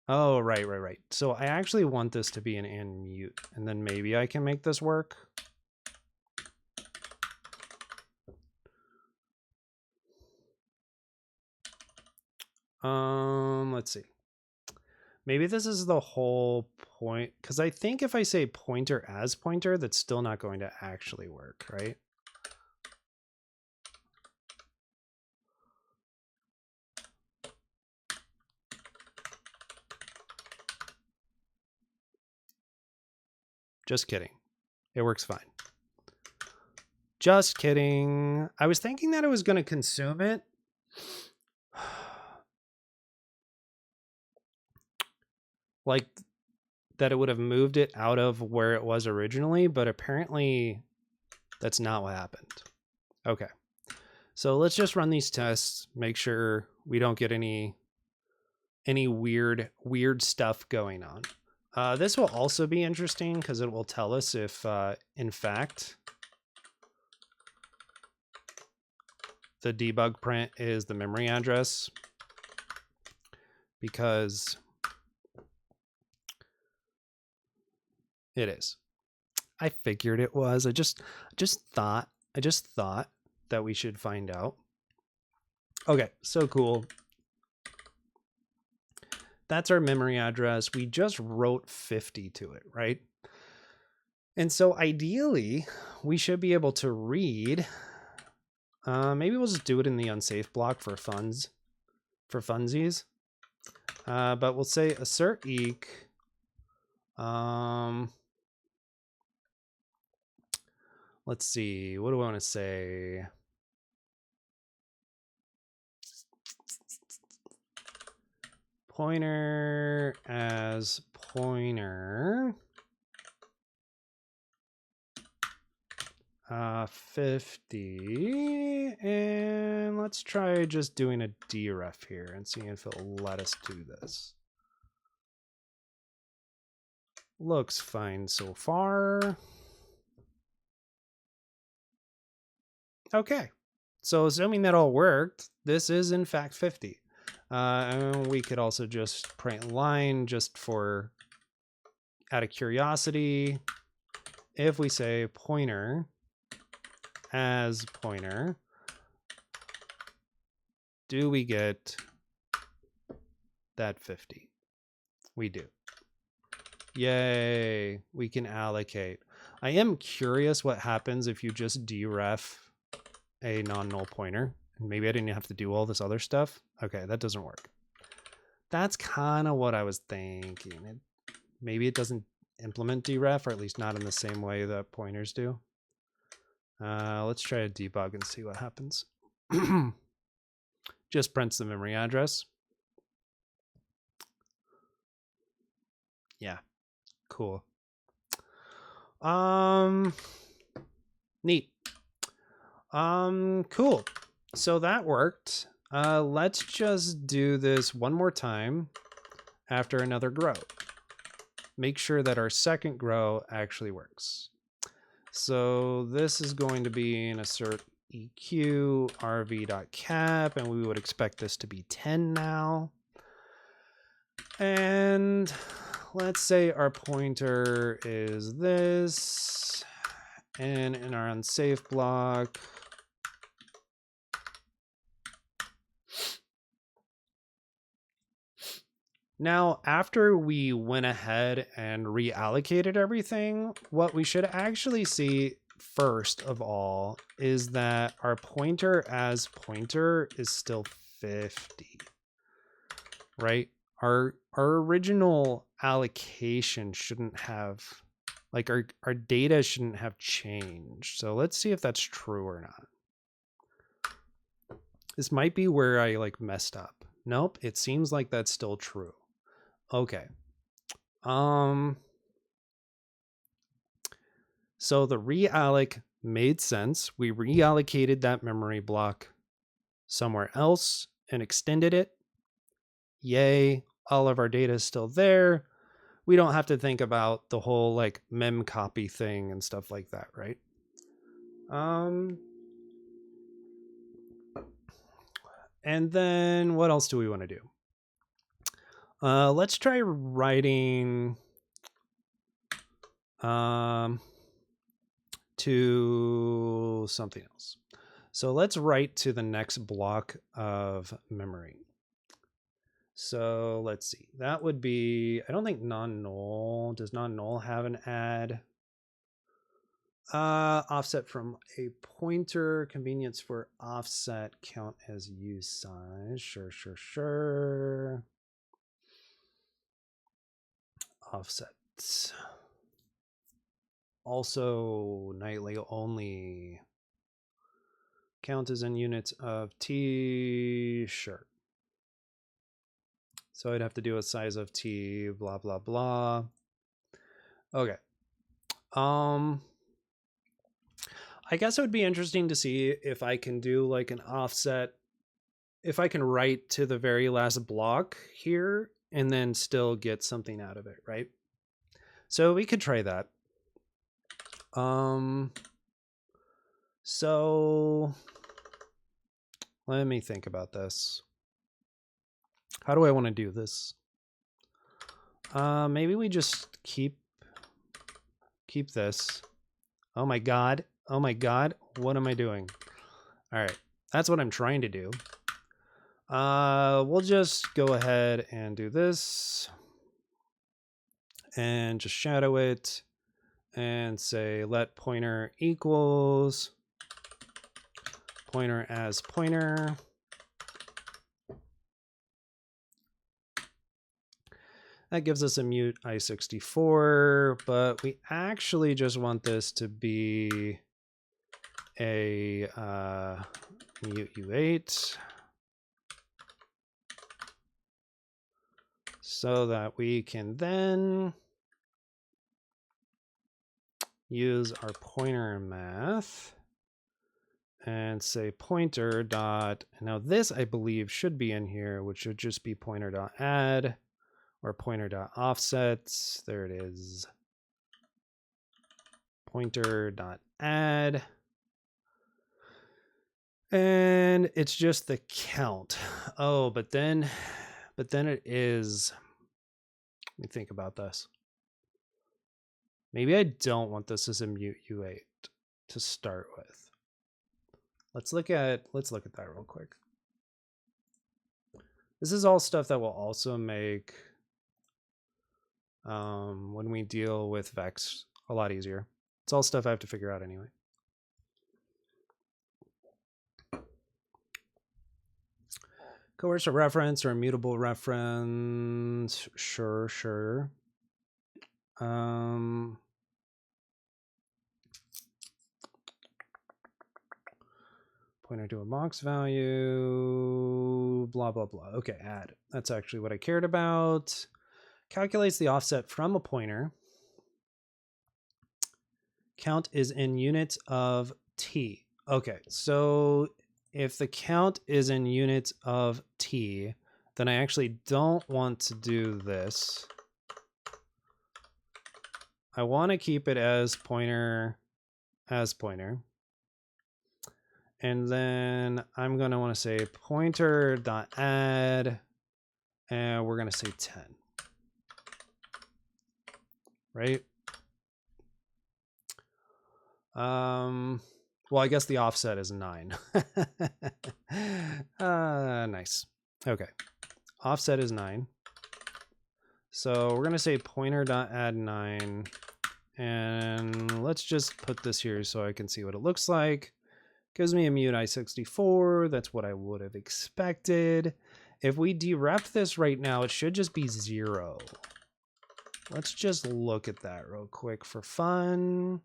oh, right. So I actually want this to be an and mute, and then maybe I can make this work. Let's see. Maybe this is the whole point, because I think if I say pointer as pointer, that's still not going to actually work, right? Just kidding. It works fine. Just kidding. I was thinking that it was going to consume it. Like that it would have moved it out of where it was originally, but apparently that's not what happened. Okay. So let's just run these tests, make sure we don't get any weird stuff going on. This will also be interesting because it will tell us if, in fact, the debug print is the memory address, because it is. I figured it was. I just thought that we should find out. Okay, so cool. That's our memory address. We just wrote 50 to it, right? And so ideally, we should be able to read Maybe we'll just do it in the unsafe block for funsies. But we'll say assert eq. Let's see. What do I want to say? Pointer as pointer. 50, and let's try just doing a deref here and seeing if it'll let us do this. Looks fine so far. Okay, so assuming that all worked, this is in fact 50. And we could also just print line just for out of curiosity. If we say pointer as pointer, do we get that 50? We do. Yay, we can allocate. I am curious what happens if you just deref a non-null pointer. Maybe I didn't have to do all this other stuff. Okay, that doesn't work. That's kind of what I was thinking. Maybe it doesn't implement deref, or at least not in the same way that pointers do. Let's try to debug and see what happens. Just prints the memory address. Yeah, cool. Neat. Cool. So that worked. Let's just do this one more time after another grow. Make sure that our second grow actually works. So this is going to be an assert eq rv.cap, and we would expect this to be 10 now. And let's say our pointer is this, and in our unsafe block, now, after we went ahead and reallocated everything, what we should actually see first of all is that our pointer as pointer is still 50, right? Our original allocation shouldn't have, like our data shouldn't have changed. So let's see if that's true or not. This might be where I like messed up. Nope, it seems like that's still true. Okay. So the realloc made sense. We reallocated that memory block somewhere else and extended it. Yay, all of our data is still there. We don't have to think about the whole like mem copy thing and stuff like that, right? And then what else do we want to do? Let's try writing to something else. So let's write to the next block of memory. So let's see. That would be, I don't think non-null. Does non-null have an add? Offset from a pointer, convenience for offset, count as use size. Sure. Offset. Also nightly only. Count as in units of t. Sure. So I'd have to do a size of t, blah, blah, blah. Okay. I guess it would be interesting to see if I can do like an offset, if I can write to the very last block here and then still get something out of it, right? So we could try that. So let me think about this. How do I want to do this? Maybe we just keep this. Oh my god, what am I doing? All right, that's what I'm trying to do. We'll just go ahead and do this and just shadow it and say let pointer equals pointer as pointer. That gives us a mute I64, but we actually just want this to be a mute U8 so that we can then use our pointer math and say pointer dot, now this I believe should be in here, which should just be pointer dot add or pointer dot offsets. There it is. Pointer dot add. And it's just the count. Oh, but then it is, let me think about this. Maybe I don't want this as a mute U8 to start with. Let's look at that real quick. This is all stuff that will also make when we deal with vecs a lot easier. It's all stuff I have to figure out anyway. Coercive reference or immutable reference. Sure. Pointer to a box value, blah, blah, blah. Okay, add. That's actually what I cared about. Calculates the offset from a pointer. Count is in units of t. Okay, so if the count is in units of t, then I actually don't want to do this. I want to keep it as pointer. And then I'm going to want to say pointer dot add, and we're going to say 10. Right? Well, I guess the offset is 9. Nice. Okay. Offset is 9. So we're going to say pointer dot add 9. And let's just put this here so I can see what it looks like. Gives me a mute I64. That's what I would have expected. If we deref this right now, it should just be 0. Let's just look at that real quick for fun.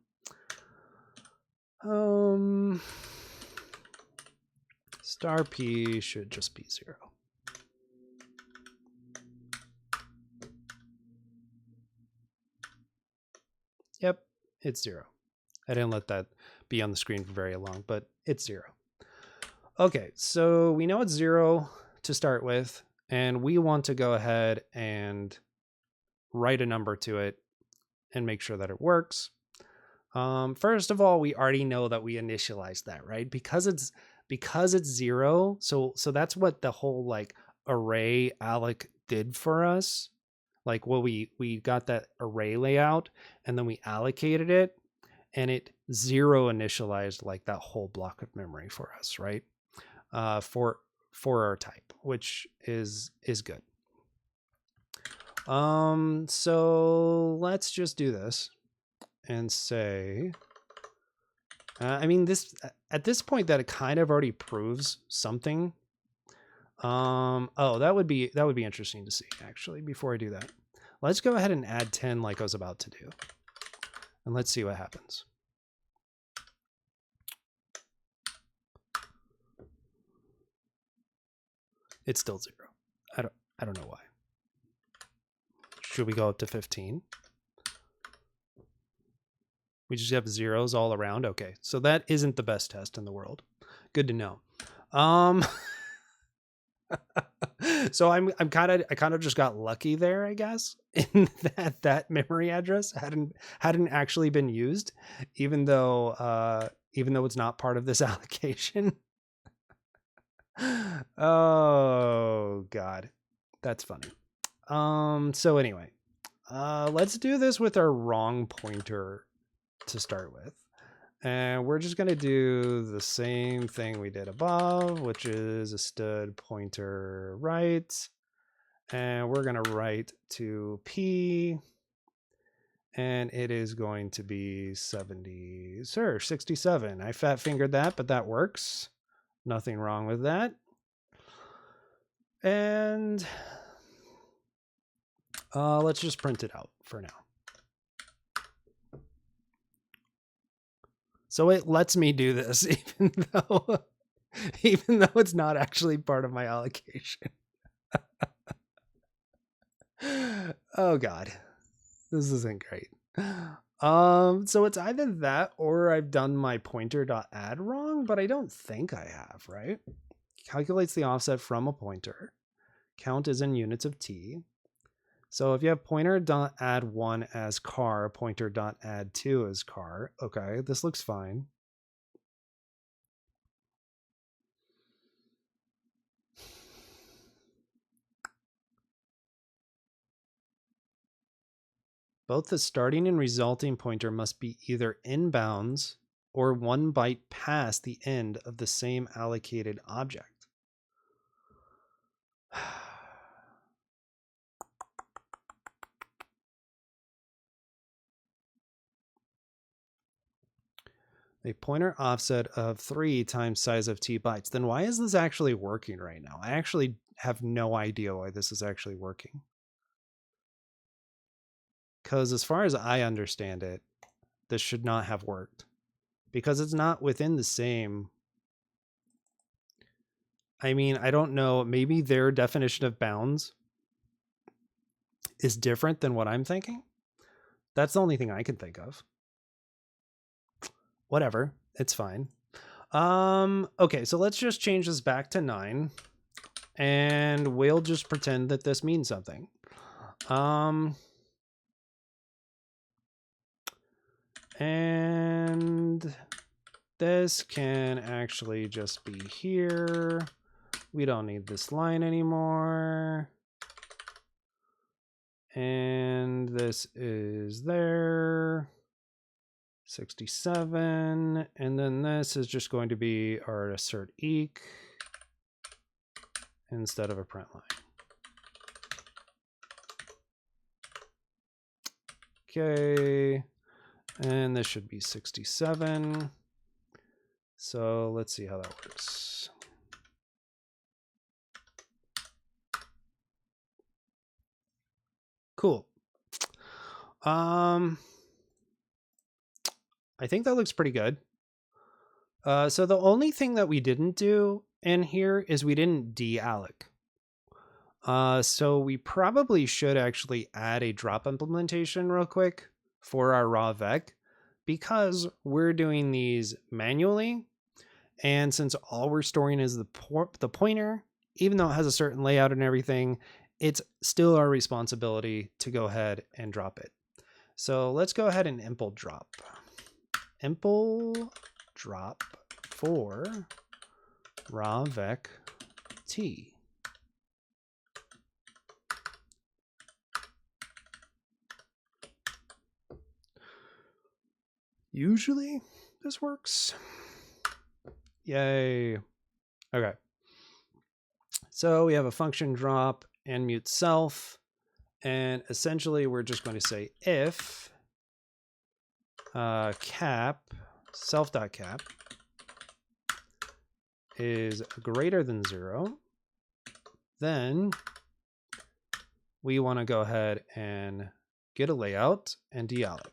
Star P should just be 0. Yep, it's 0. I didn't let that be on the screen for very long, but it's 0. Okay, so we know it's 0 to start with, and we want to go ahead and write a number to it and make sure that it works. First of all, we already know that we initialized that, right? Because it's 0. So that's what the whole like array alloc did for us. Like, well, we got that array layout and then we allocated it, and it 0 initialized like that whole block of memory for us, right? For our type, which is good. So let's just do this and say, I mean, this at this point that it kind of already proves something. Oh, that would be interesting to see actually. Before I do that, let's go ahead and add 10 like I was about to do, and let's see what happens. It's still 0. I don't know why. Should we go up to 15? We just have zeros all around. Okay, so that isn't the best test in the world. Good to know. So I kind of just got lucky there, I guess, in that memory address hadn't actually been used, even though it's not part of this allocation. Oh God, that's funny. So anyway, let's do this with our wrong pointer to start with. And we're just going to do the same thing we did above, which is a stud pointer right. And we're going to write to P. And it is going to be 67. I fat fingered that, but that works. Nothing wrong with that. And let's just print it out for now. So it lets me do this even though it's not actually part of my allocation. Oh God, this isn't great. So it's either that or I've done my pointer.add wrong, but I don't think I have, right? Calculates the offset from a pointer. Count is in units of t. So if you have pointer.add1 as car, pointer.add2 as car, okay, this looks fine. Both the starting and resulting pointer must be either in bounds or 1 byte past the end of the same allocated object. A pointer offset of 3 times size of t bytes. Then why is this actually working right now? I actually have no idea why this is actually working. Because as far as I understand it, this should not have worked. Because it's not within the same... I mean, I don't know. Maybe their definition of bounds is different than what I'm thinking. That's the only thing I can think of. Whatever. It's fine. Okay, so let's just change this back to 9. And we'll just pretend that this means something. And this can actually just be here. We don't need this line anymore. And this is there. 67. And then this is just going to be our assert eq instead of a print line. Okay. And this should be 67. So let's see how that works. Cool. I think that looks pretty good. So the only thing that we didn't do in here is we didn't deallocate. So we probably should actually add a drop implementation real quick for our RawVec, because we're doing these manually. And since all we're storing is the pointer, even though it has a certain layout and everything, it's still our responsibility to go ahead and drop it. So let's go ahead and impl drop. Impl drop for RawVec t. Usually this works. Yay. Okay. So we have a function drop and mute self. And essentially we're just going to say if cap self.cap is greater than 0, then we want to go ahead and get a layout and deallocate.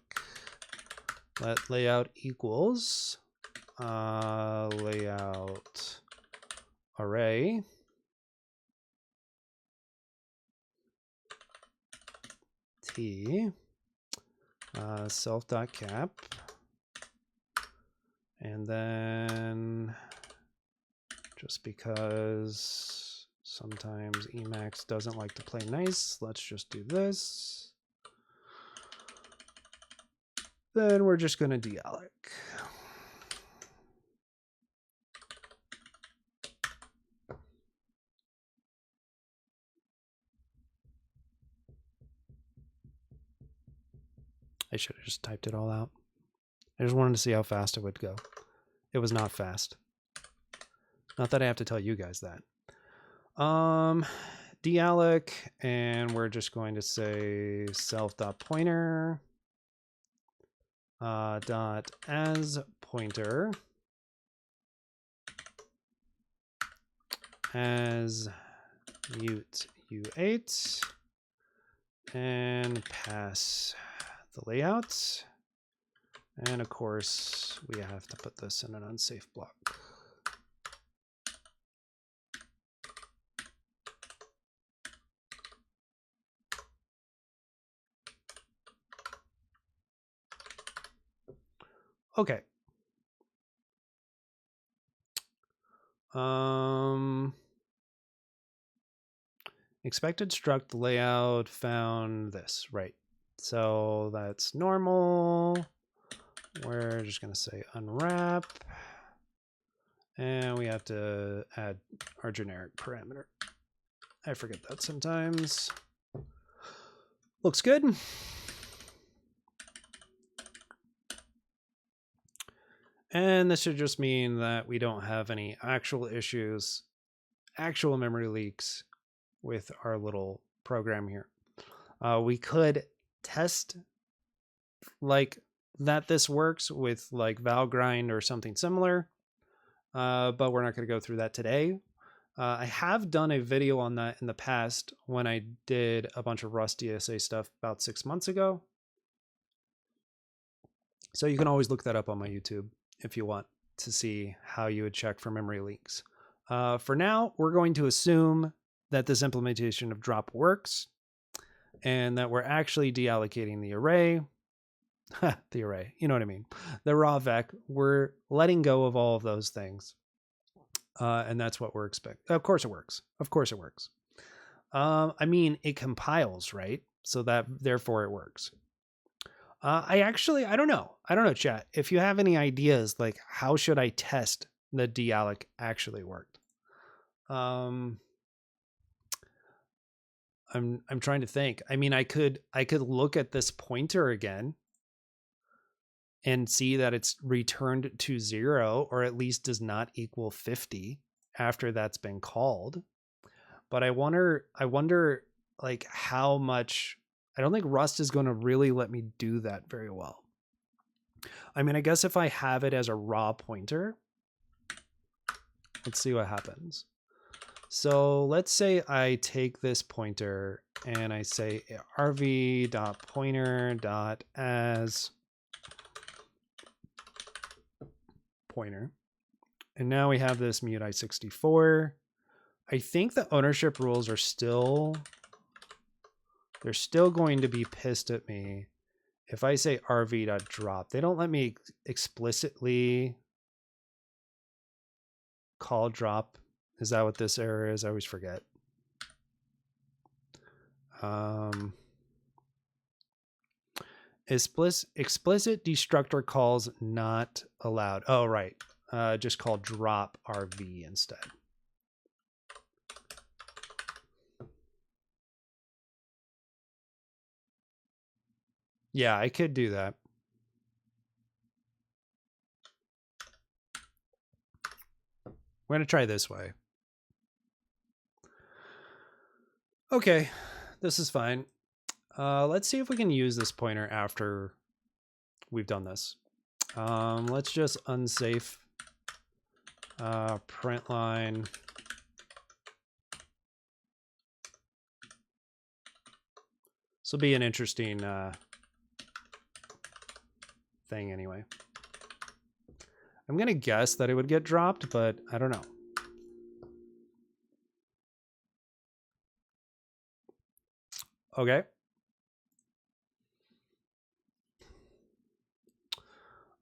Let layout equals layout array t self.cap, and then just because sometimes Emacs doesn't like to play nice, let's just do this. Then we're just going to deallocate. I should have just typed it all out. I just wanted to see how fast it would go. It was not fast. Not that I have to tell you guys that. Deallocate, and we're just going to say self.pointer dot as pointer as mute u8 and pass the layouts. And of course, we have to put this in an unsafe block. Okay. Expected struct layout found this, right? So that's normal. We're just going to say unwrap. And we have to add our generic parameter. I forget that sometimes. Looks good. And this should just mean that we don't have any actual issues, actual memory leaks with our little program here. We could test like that this works with like Valgrind or something similar, but we're not going to go through that today. I have done a video on that in the past when I did a bunch of Rust DSA stuff about 6 months ago. So you can always look that up on my YouTube if you want to see how you would check for memory leaks. For now, we're going to assume that this implementation of drop works and that we're actually deallocating the array. The array, you know what I mean? The RawVec, we're letting go of all of those things. And that's what we're expecting. Of course it works. Of course it works. I mean, it compiles, right? So that therefore it works. I don't know. I don't know, chat. If you have any ideas, like how should I test the dealloc actually worked? I'm trying to think. I mean, I could look at this pointer again and see that it's returned to 0, or at least does not equal 50 after that's been called. But I wonder like how much. I don't think Rust is going to really let me do that very well. I mean, I guess if I have it as a raw pointer, let's see what happens. So let's say I take this pointer and I say rv.pointer.as pointer. And now we have this mute i64. I think the ownership rules are still, they're still going to be pissed at me if I say rv.drop. They don't let me explicitly call drop. Is that what this error is? I always forget. Explicit destructor calls not allowed. Oh, right. Just call drop rv instead. Yeah, I could do that. We're going to try this way. Okay, this is fine. Let's see if we can use this pointer after we've done this. Let's just unsafe print line. This will be an interesting thing anyway. I'm going to guess that it would get dropped, but I don't know. Okay.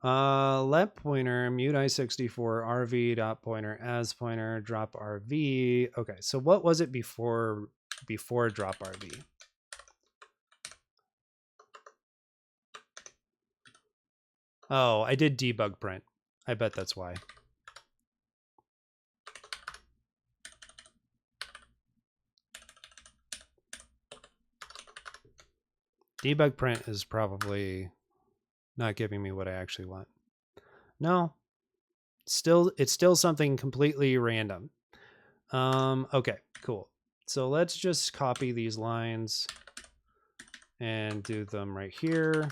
Let pointer mute i64 rv dot pointer as pointer drop rv. Okay, so what was it before drop rv? Oh, I did debug print. I bet that's why. Debug print is probably not giving me what I actually want. No, it's still something completely random. Okay, cool. So let's just copy these lines and do them right here.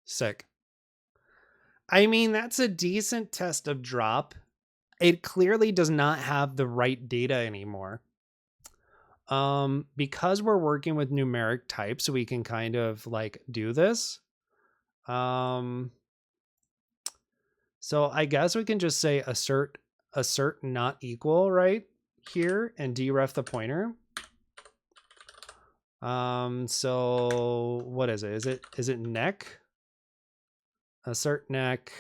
Sick. I mean, that's a decent test of drop. It clearly does not have the right data anymore. Because we're working with numeric types, we can kind of like do this. So I guess we can just say assert not equal right here and deref the pointer. So what is it? Is it neck? Assert neck.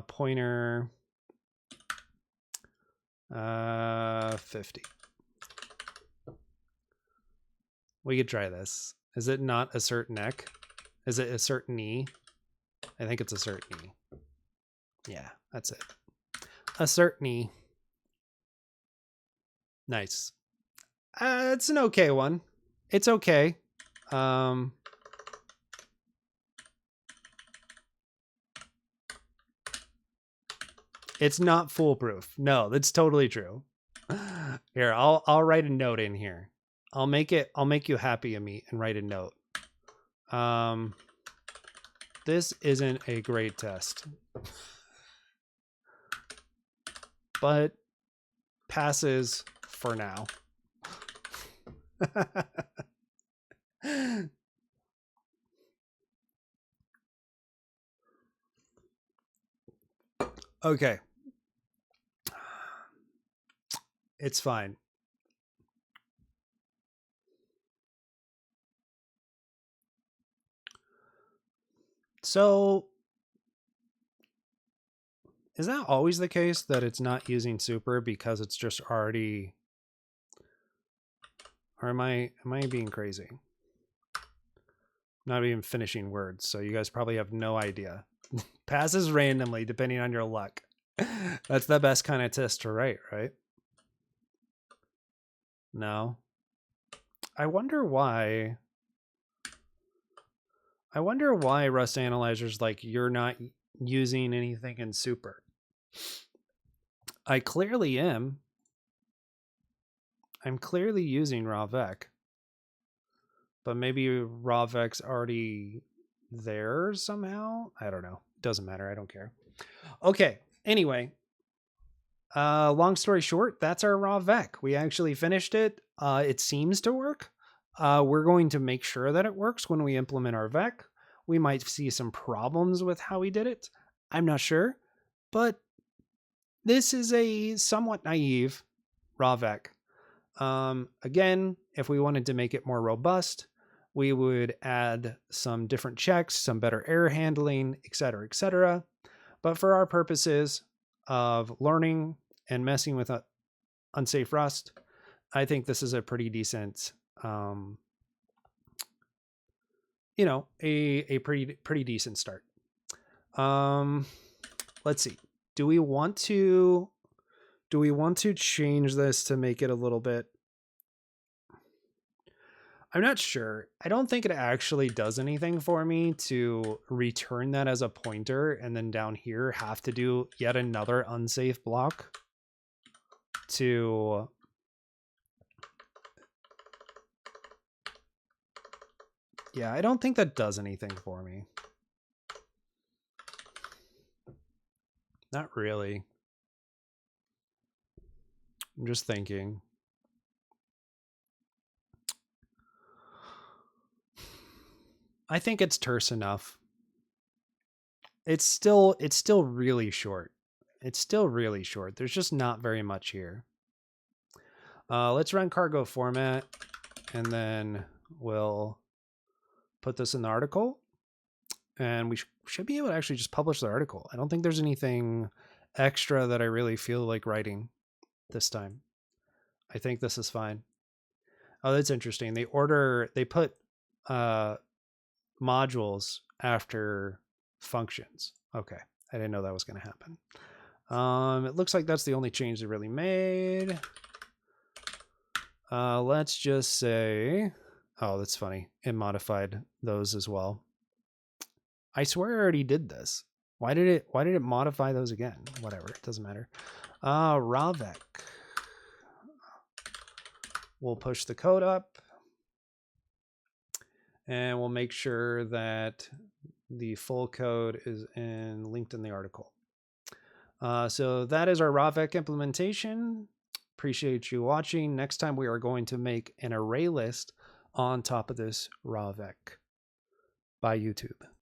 Pointer 50. We could try this. Is it not assert neck? Is it assert knee? I think it's assert knee. Yeah, that's it. Assert knee. Nice. It's an okay one. It's okay. It's not foolproof. No, that's totally true. Here, I'll write a note in here. I'll make you happy, Amit, and write a note. This isn't a great test, but passes for now. Okay. It's fine. So is that always the case that it's not using super because it's just already, or am I being crazy? Not even finishing words, so you guys probably have no idea. Passes randomly depending on your luck. That's the best kind of test to write, right? No. I wonder why Rust Analyzer's like, you're not using anything in super. I clearly am. I'm clearly using RawVec. But maybe RawVec's already there somehow? I don't know. Doesn't matter. I don't care. Okay. Anyway, long story short, that's our RawVec. We actually finished it. It seems to work. We're going to make sure that it works when we implement our VEC. We might see some problems with how we did it. I'm not sure, but this is a somewhat naive RawVec. Again, if we wanted to make it more robust, we would add some different checks, some better error handling, etc., etc. But for our purposes of learning and messing with unsafe Rust, I think this is a pretty decent, a pretty decent start. Let's see. Do we want to change this to make it a little bit? I'm not sure. I don't think it actually does anything for me to return that as a pointer and then down here have to do yet another unsafe block to yeah, I don't think that does anything for me. Not really. I'm just thinking. I think it's terse enough. It's still really short. It's still really short. There's just not very much here. Let's run cargo format, and then we'll put this in the article. And we should be able to actually just publish the article. I don't think there's anything extra that I really feel like writing this time. I think this is fine. Oh, that's interesting. They put modules after functions. Okay. I didn't know that was going to happen. It looks like that's the only change they really made. Let's just say, oh, that's funny. It modified those as well. I swear I already did this. Why did it modify those again? Whatever, it doesn't matter. RawVec. We'll push the code up. and we'll make sure that the full code is linked in the article. So that is our RawVec implementation. Appreciate you watching. Next time we are going to make an array list on top of this RawVec. Bye, YouTube.